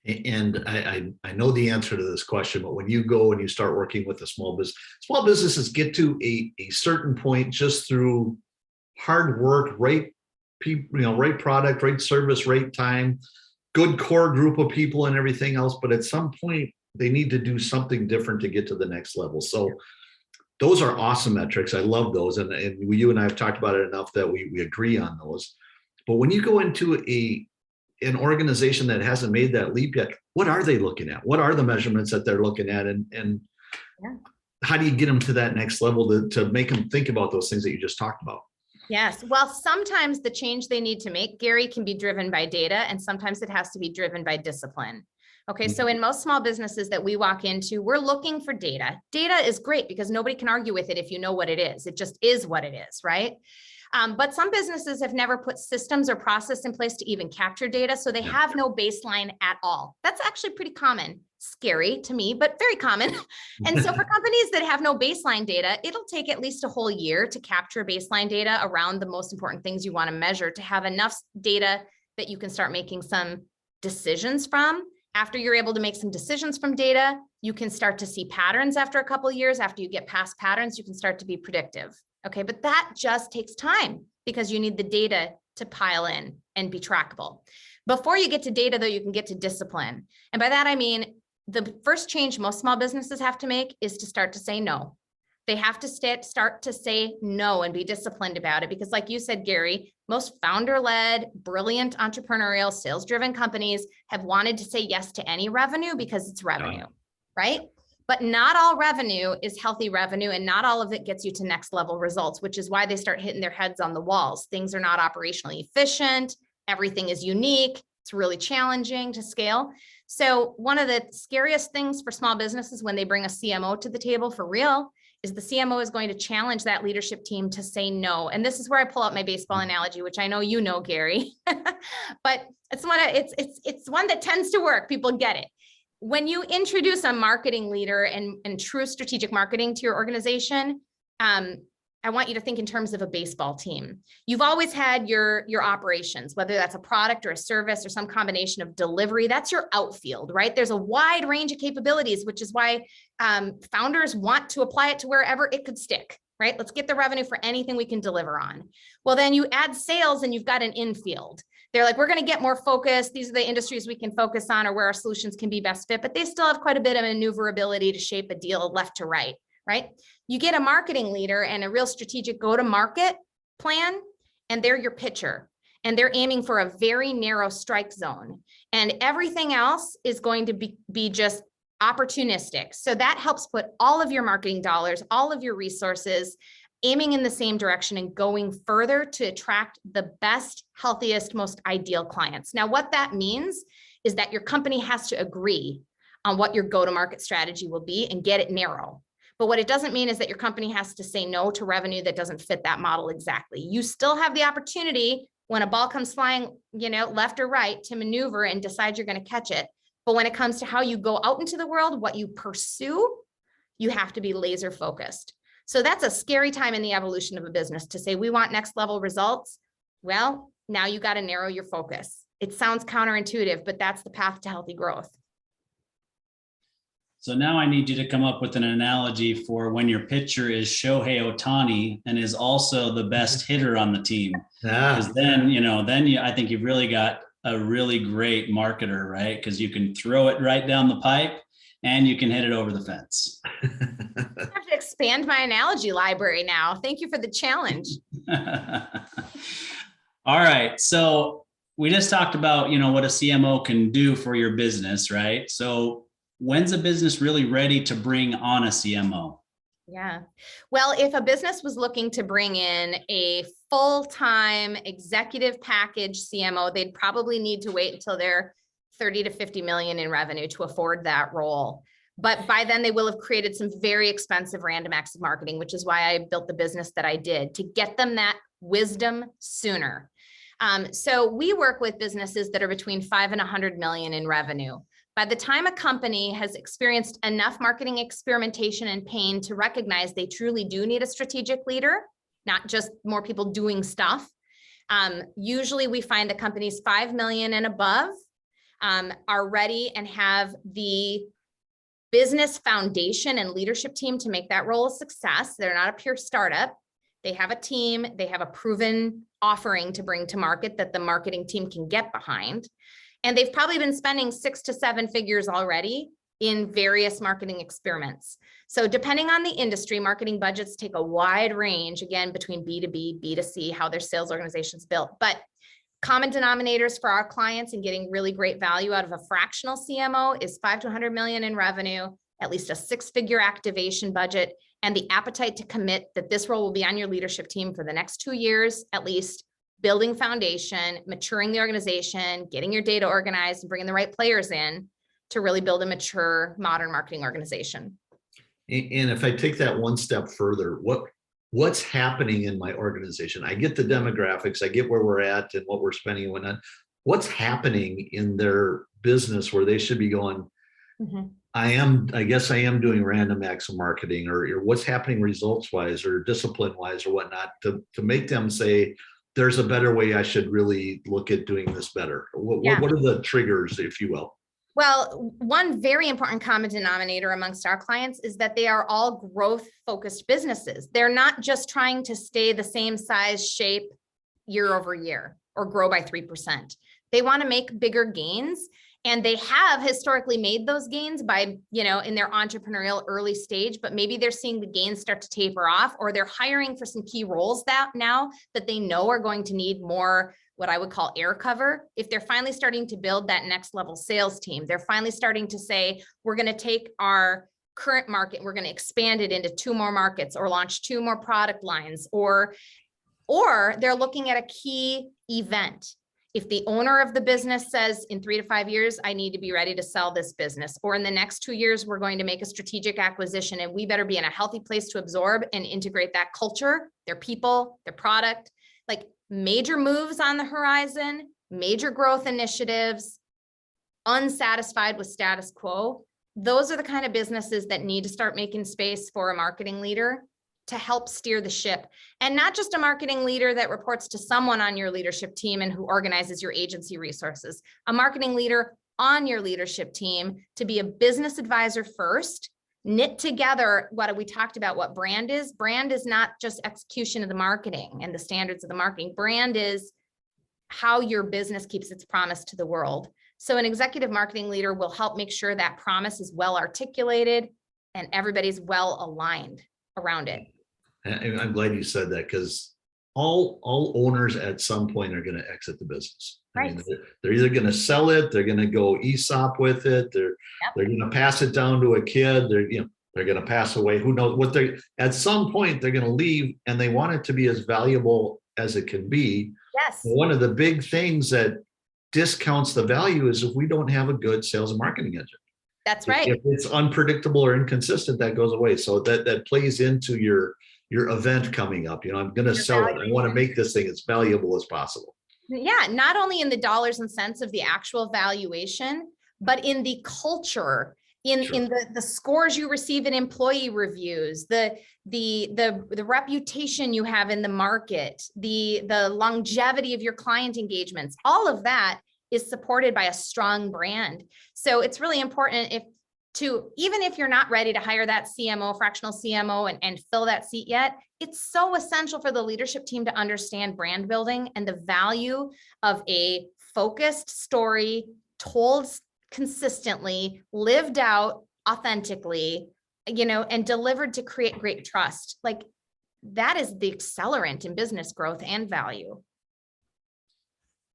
And I know the answer to this question, but when you go and you start working with a small businesses get to a certain point just through hard work, right people, right product, right service, right time, good core group of people and everything else. But at some point, they need to do something different to get to the next level. So those are awesome metrics. I love those. And you and I have talked about it enough that we agree on those. But when you go into an organization that hasn't made that leap yet, what are they looking at? What are the measurements that they're looking at? And how do you get them to that next level to make them think about those things that you just talked about? Yes. Well, sometimes the change they need to make, Gary, can be driven by data, and sometimes it has to be driven by discipline. Okay, so in most small businesses that we walk into, we're looking for data. Data is great because nobody can argue with it if you know what it is. It just is what it is, right? But some businesses have never put systems or process in place to even capture data, so they have no baseline at all. That's actually pretty common. Scary to me, but very common. And so for companies that have no baseline data, it'll take at least a whole year to capture baseline data around the most important things you want to measure to have enough data that you can start making some decisions from. After you're able to make some decisions from data, you can start to see patterns after a couple of years. After you get past patterns, you can start to be predictive. Okay, but that just takes time because you need the data to pile in and be trackable. Before you get to data, though, you can get to discipline. And by that, I mean, the first change most small businesses have to make is to start to say no. They have to start to say no and be disciplined about it. Because like you said, Gary, most founder-led, brilliant, entrepreneurial, sales-driven companies have wanted to say yes to any revenue because it's revenue, right? But not all revenue is healthy revenue, and not all of it gets you to next level results, which is why they start hitting their heads on the walls. Things are not operationally efficient. Everything is unique. It's really challenging to scale. So one of the scariest things for small businesses when they bring a CMO to the table for real is the CMO is going to challenge that leadership team to say no. And this is where I pull out my baseball analogy, which I know you know, Gary, but it's one that tends to work. People get it. When you introduce a marketing leader and true strategic marketing to your organization, I want you to think in terms of a baseball team. You've always had your operations, whether that's a product or a service or some combination of delivery. That's your outfield, right? There's a wide range of capabilities, which is why founders want to apply it to wherever it could stick, right? Let's get the revenue for anything we can deliver on. Well, then you add sales and you've got an infield. They're like, we're going to get more focused. These are the industries we can focus on or where our solutions can be best fit, but they still have quite a bit of maneuverability to shape a deal left to right, right? You get a marketing leader and a real strategic go-to-market plan, and they're your pitcher, and they're aiming for a very narrow strike zone. And everything else is going to be just opportunistic. So that helps put all of your marketing dollars, all of your resources aiming in the same direction and going further to attract the best, healthiest, most ideal clients. Now, what that means is that your company has to agree on what your go-to-market strategy will be and get it narrow. But what it doesn't mean is that your company has to say no to revenue that doesn't fit that model exactly. You still have the opportunity when a ball comes flying, left or right, to maneuver and decide you're going to catch it. But when it comes to how you go out into the world, what you pursue, you have to be laser focused. So that's a scary time in the evolution of a business to say, we want next level results. Well, now you got to narrow your focus. It sounds counterintuitive, but that's the path to healthy growth. So now I need you to come up with an analogy for when your pitcher is Shohei Ohtani and is also the best hitter on the team. Because then, I think you've really got a really great marketer, right? Because you can throw it right down the pipe and you can hit it over the fence. I have to expand my analogy library now. Thank you for the challenge. All right. So we just talked about, what a CMO can do for your business, right? So when's a business really ready to bring on a CMO? Yeah. Well, if a business was looking to bring in a full-time executive package CMO, they'd probably need to wait until they're 30 to 50 million in revenue to afford that role. But by then they will have created some very expensive random acts of marketing, which is why I built the business that I did, to get them that wisdom sooner. So we work with businesses that are between 5 and 100 million in revenue. By the time a company has experienced enough marketing experimentation and pain to recognize they truly do need a strategic leader, not just more people doing stuff. Usually we find that companies 5 million and above are ready and have the business foundation and leadership team to make that role a success. They're not a pure startup. They have a team, they have a proven offering to bring to market that the marketing team can get behind. And they've probably been spending 6 to 7 figures already in various marketing experiments. So depending on the industry, marketing budgets take a wide range, again, between B2B, B2C, how their sales organization's built. But common denominators for our clients and getting really great value out of a fractional CMO is 5 to 100 million in revenue, at least a 6-figure activation budget, and the appetite to commit that this role will be on your leadership team for the next 2 years, at least, building foundation, maturing the organization, getting your data organized, and bringing the right players in to really build a mature, modern marketing organization. And if I take that one step further, what's happening in my organization? I get the demographics, I get where we're at and what we're spending and whatnot. What's happening in their business where they should be going, I guess I am doing random acts of marketing, or what's happening results-wise or discipline-wise or whatnot to make them say, there's a better way I should really look at doing this better. What are the triggers, if you will? Well, one very important common denominator amongst our clients is that they are all growth-focused businesses. They're not just trying to stay the same size, shape year over year or grow by 3%. They want to make bigger gains. And they have historically made those gains by, in their entrepreneurial early stage, but maybe they're seeing the gains start to taper off, or they're hiring for some key roles that now that they know are going to need more, what I would call air cover. If they're finally starting to build that next level sales team, they're finally starting to say, we're going to take our current market, we're going to expand it into 2 more markets or launch 2 more product lines, or they're looking at a key event. If the owner of the business says in 3 to 5 years, I need to be ready to sell this business, or in the next 2 years, we're going to make a strategic acquisition and we better be in a healthy place to absorb and integrate that culture, their people, their product, like major moves on the horizon, major growth initiatives, unsatisfied with status quo. Those are the kind of businesses that need to start making space for a marketing leader to help steer the ship, and not just a marketing leader that reports to someone on your leadership team and who organizes your agency resources, a marketing leader on your leadership team to be a business advisor first, knit together what we talked about, what brand is. Brand is not just execution of the marketing and the standards of the marketing. Brand is how your business keeps its promise to the world. So an executive marketing leader will help make sure that promise is well articulated and everybody's well aligned around it. And I'm glad you said that, because all owners at some point are going to exit the business. Right. I mean, they're either going to sell it, they're going to go ESOP with it, they're going to pass it down to a kid, they're going to pass away. Who knows what at some point they're going to leave, and they want it to be as valuable as it can be. Yes. One of the big things that discounts the value is if we don't have a good sales and marketing engine. That's right. If it's unpredictable or inconsistent, that goes away. So that plays into your event coming up. I'm going to sell it. I want to make this thing as valuable as possible. Yeah, not only in the dollars and cents of the actual valuation, but in the culture, in the scores you receive in employee reviews, the reputation you have in the market, the longevity of your client engagements. All of that is supported by a strong brand. So it's really important even if you're not ready to hire that CMO, fractional CMO, and fill that seat yet, it's so essential for the leadership team to understand brand building and the value of a focused story told consistently, lived out authentically, and delivered to create great trust. Like, that is the accelerant in business growth and value.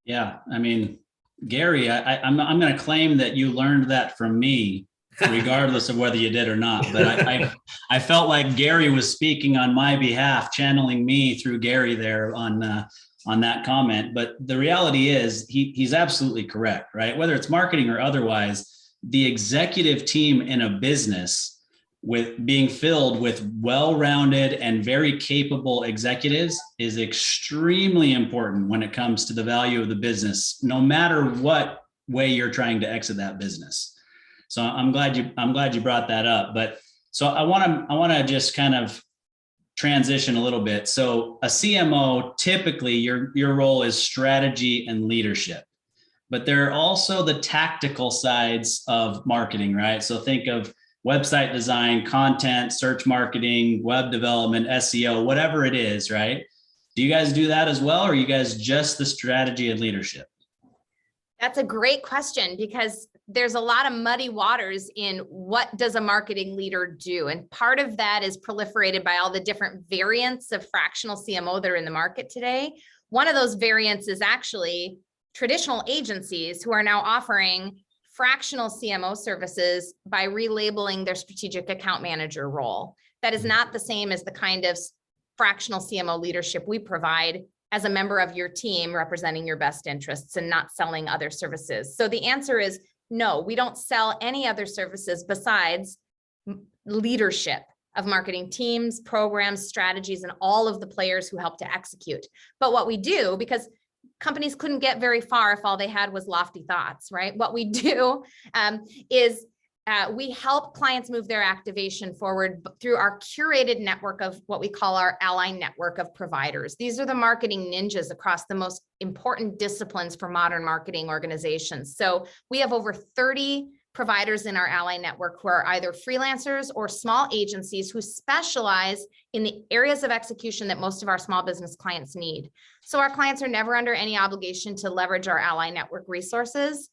Yeah, I mean, Gary, I'm going to claim that you learned that from me, regardless of whether you did or not. But I felt like Gary was speaking on my behalf, channeling me through Gary there on that comment. But the reality is he's absolutely correct, right? Whether it's marketing or otherwise, the executive team in a business with being filled with well-rounded and very capable executives is extremely important when it comes to the value of the business, no matter what way you're trying to exit that business. So I'm glad you brought that up. But so I want to just kind of transition a little bit. So a CMO, typically your role is strategy and leadership, but there are also the tactical sides of marketing, right? So think of website design, content, search marketing, web development, SEO, whatever it is, right? Do you guys do that as well? Or are you guys just the strategy and leadership? That's a great question, because there's a lot of muddy waters in what does a marketing leader do. And part of that is proliferated by all the different variants of fractional CMO that are in the market today. One of those variants is actually traditional agencies who are now offering fractional CMO services by relabeling their strategic account manager role. That is not the same as the kind of fractional CMO leadership we provide as a member of your team representing your best interests and not selling other services. So the answer is no, we don't sell any other services besides leadership of marketing teams, programs, strategies, and all of the players who help to execute. But what we do, because companies couldn't get very far if all they had was lofty thoughts, right? What we do is we help clients move their activation forward through our curated network of what we call our ally network of providers. These are the marketing ninjas across the most important disciplines for modern marketing organizations. So we have over 30 providers in our ally network who are either freelancers or small agencies who specialize in the areas of execution that most of our small business clients need. So our clients are never under any obligation to leverage our ally network resources,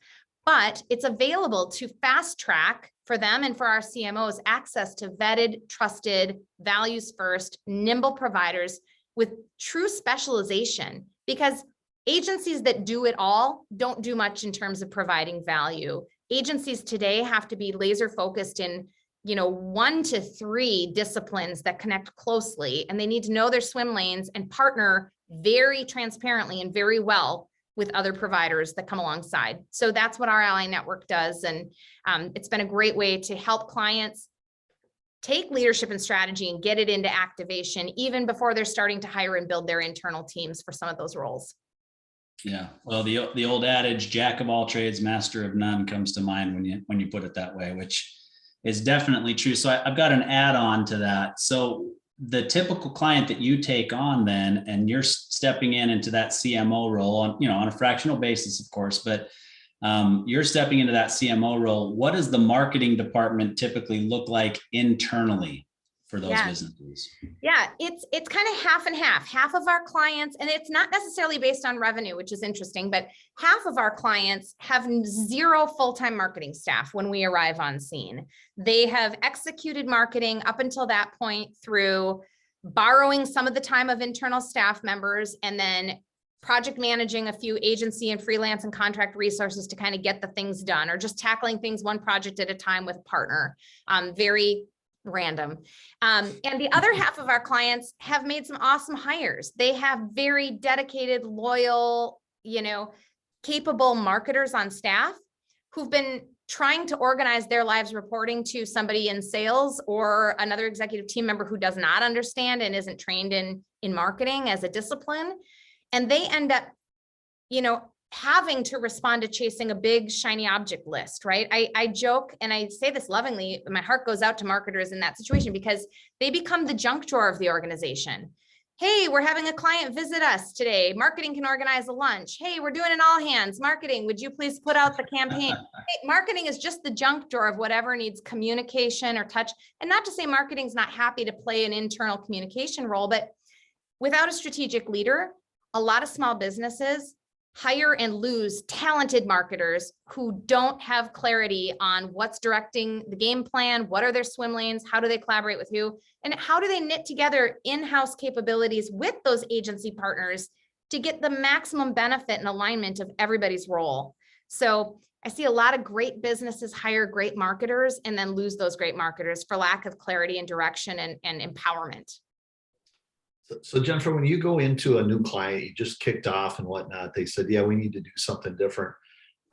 but it's available to fast track for them and for our CMOs access to vetted, trusted, values first, nimble providers with true specialization, because agencies that do it all don't do much in terms of providing value. Agencies today have to be laser focused in 1 to 3 disciplines that connect closely, and they need to know their swim lanes and partner very transparently and very well with other providers that come alongside. So that's what our ally network does. And it's been a great way to help clients take leadership and strategy and get it into activation even before they're starting to hire and build their internal teams for some of those roles. Yeah, well, the old adage, jack of all trades, master of none, comes to mind when you put it that way, which is definitely true. So I've got an add-on to that. So the typical client that you take on then, and you're stepping into that CMO role on a fractional basis, of course, but you're stepping into that CMO role. What does the marketing department typically look like internally for those businesses? Yeah, it's kind of half and half. Half of our clients, and it's not necessarily based on revenue, which is interesting, but half of our clients have 0 full-time marketing staff when we arrive on scene. They have executed marketing up until that point through borrowing some of the time of internal staff members and then project managing a few agency and freelance and contract resources to kind of get the things done, or just tackling things one project at a time with a partner. Very random. And the other half of our clients have made some awesome hires. They have very dedicated, loyal, capable marketers on staff who've been trying to organize their lives reporting to somebody in sales or another executive team member who does not understand and isn't trained in marketing as a discipline. And they end up, having to respond to chasing a big shiny object list, right? I joke, and I say this lovingly, my heart goes out to marketers in that situation because they become the junk drawer of the organization. Hey, we're having a client visit us today. Marketing can organize a lunch. Hey, we're doing an all hands. Marketing, would you please put out the campaign? Hey, marketing is just the junk drawer of whatever needs communication or touch. And not to say marketing's not happy to play an internal communication role, but without a strategic leader, a lot of small businesses hire and lose talented marketers who don't have clarity on what's directing the game plan, what are their swim lanes, how do they collaborate with who, and how do they knit together in-house capabilities with those agency partners to get the maximum benefit and alignment of everybody's role. So I see a lot of great businesses hire great marketers and then lose those great marketers for lack of clarity and direction and empowerment. So Jennifer, when you go into a new client, you just kicked off and whatnot, they said, yeah, we need to do something different.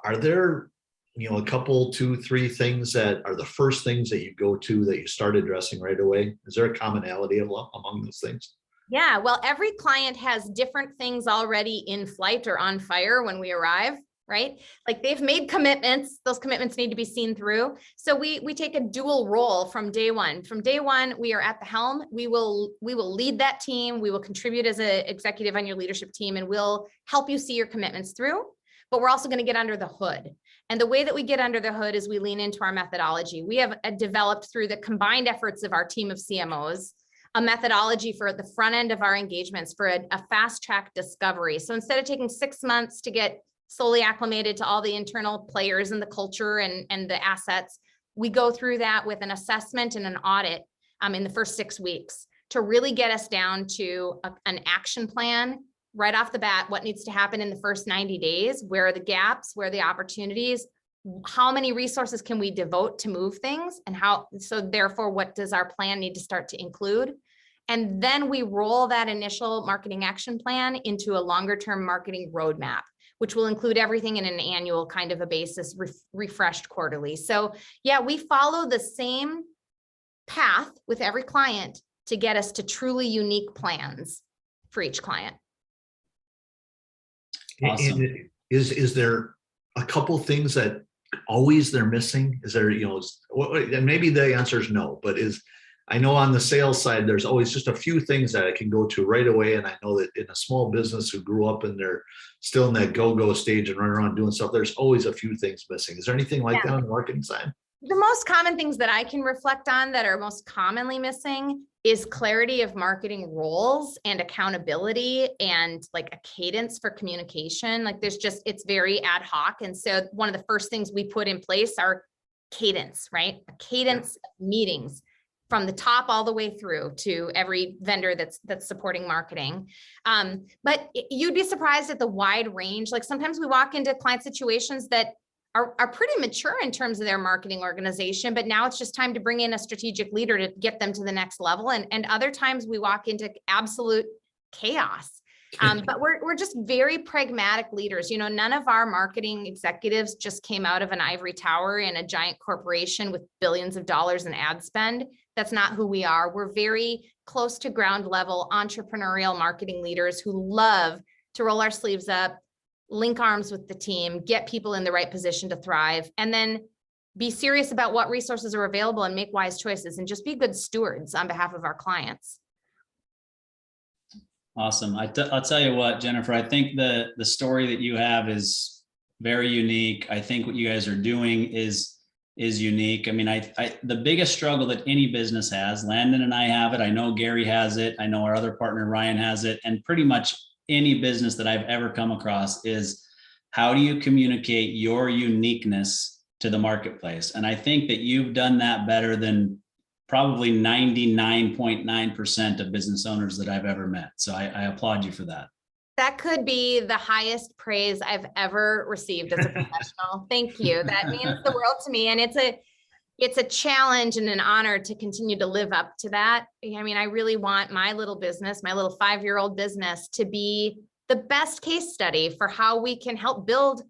Are there, a couple, 2, 3 things that are the first things that you go to that you start addressing right away? Is there a commonality among those things? Yeah, well, every client has different things already in flight or on fire when we arrive, right? Like they've made commitments, those commitments need to be seen through. So we take a dual role from day one. From day one, we are at the helm. We will lead that team. We will contribute as an executive on your leadership team, and we'll help you see your commitments through. But we're also going to get under the hood. And the way that we get under the hood is we lean into our methodology. We have developed through the combined efforts of our team of CMOs, a methodology for the front end of our engagements for a fast track discovery. So instead of taking 6 months to get solely acclimated to all the internal players and the culture and the assets, we go through that with an assessment and an audit in the first 6 weeks to really get us down to an action plan right off the bat, what needs to happen in the first 90 days, where are the gaps, where are the opportunities, how many resources can we devote to move things, and so therefore, what does our plan need to start to include? And then we roll that initial marketing action plan into a longer term marketing roadmap, which will include everything in an annual kind of a basis, refreshed quarterly. So yeah, we follow the same path with every client to get us to truly unique plans for each client. Awesome. Is there a couple things that always they're missing? Is there, and maybe the answer is no, but I know on the sales side, there's always just a few things that I can go to right away. And I know that in a small business who grew up and they're still in that go-go stage and running around doing stuff, there's always a few things missing. Is there anything like that on the marketing side? The most common things that I can reflect on that are most commonly missing is clarity of marketing roles and accountability and like a cadence for communication. Like it's very ad hoc. And so one of the first things we put in place are cadence, right? A cadence of meetings from the top all the way through to every vendor that's supporting marketing. But you'd be surprised at the wide range. Like sometimes we walk into client situations that are pretty mature in terms of their marketing organization, but now it's just time to bring in a strategic leader to get them to the next level. And other times we walk into absolute chaos. But we're just very pragmatic leaders. None of our marketing executives just came out of an ivory tower in a giant corporation with billions of dollars in ad spend. That's not who we are. We're very close to ground level entrepreneurial marketing leaders who love to roll our sleeves up, link arms with the team, get people in the right position to thrive, and then be serious about what resources are available and make wise choices and just be good stewards on behalf of our clients. Awesome. I'll tell you what, Jennifer, I think the story that you have is very unique. I think what you guys are doing is unique. I mean, the biggest struggle that any business has, Landon and I have it. I know Gary has it. I know our other partner, Ryan, has it. And pretty much any business that I've ever come across is how do you communicate your uniqueness to the marketplace? And I think that you've done that better than probably 99.9% of business owners that I've ever met. So I applaud you for that. That could be the highest praise I've ever received as a professional. Thank you. That means the world to me. And it's a challenge and an honor to continue to live up to that. I mean, I really want my little business, my little 5-year-old business, to be the best case study for how we can help build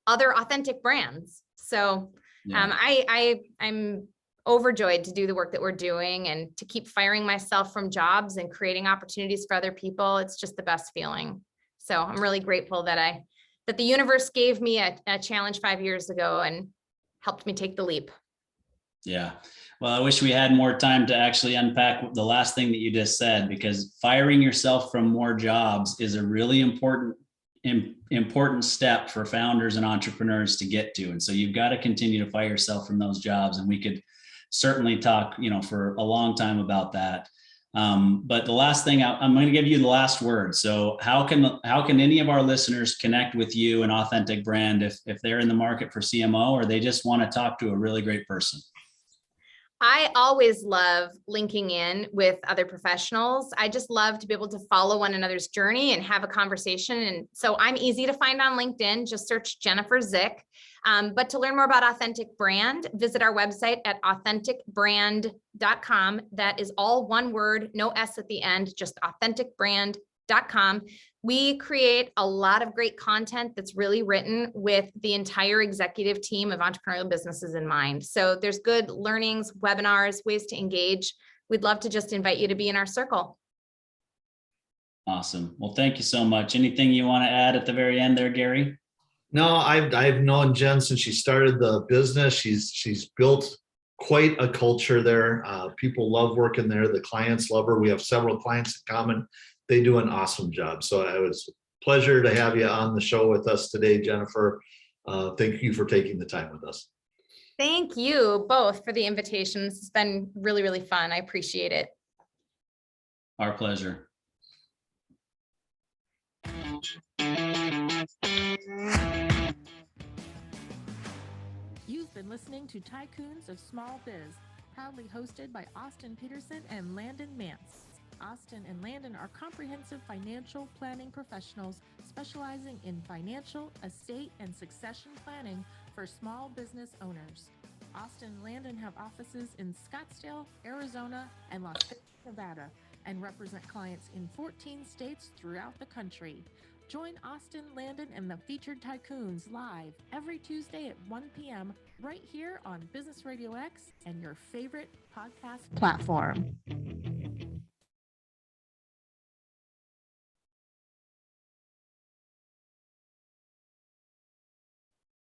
other authentic brands. So Yeah. I'm overjoyed to do the work that we're doing and to keep firing myself from jobs and creating opportunities for other people. It's just the best feeling. So I'm really grateful that the universe gave me a challenge 5 years ago and helped me take the leap. Yeah. Well, I wish we had more time to actually unpack the last thing that you just said, because firing yourself from more jobs is a really important step for founders and entrepreneurs to get to. And so you've got to continue to fire yourself from those jobs. And we could certainly talk, for a long time about that. But the last thing, I'm going to give you the last word. So how can any of our listeners connect with you and Authentic Brand if they're in the market for CMO, or they just want to talk to a really great person? I always love linking in with other professionals. I just love to be able to follow one another's journey and have a conversation. And so I'm easy to find on LinkedIn. Just search Jennifer Zick. But to learn more about Authentic Brand, visit our website at authenticbrand.com. That is all one word, no S at the end, just authenticbrand.com. We create a lot of great content that's really written with the entire executive team of entrepreneurial businesses in mind. So there's good learnings, webinars, ways to engage. We'd love to just invite you to be in our circle. Awesome. Well, thank you so much. Anything you want to add at the very end there, Gary? No, I've known Jen since she started the business. She's built quite a culture there. People love working there. The clients love her. We have several clients in common. They do an awesome job. So it was a pleasure to have you on the show with us today, Jennifer. Thank you for taking the time with us. Thank you both for the invitations. It's been really, really fun. I appreciate it. Our pleasure. You've been listening to Tycoons of Small Biz, proudly hosted by Austin Peterson and Landon Mance. Austin and Landon are comprehensive financial planning professionals specializing in financial, estate, and succession planning for small business owners. Austin and Landon have offices in Scottsdale, Arizona, and Las Vegas, Nevada, and represent clients in 14 states throughout the country. Join Austin, Landon, and the featured Tycoons live every Tuesday at 1 p.m. right here on Business Radio X and your favorite podcast platform.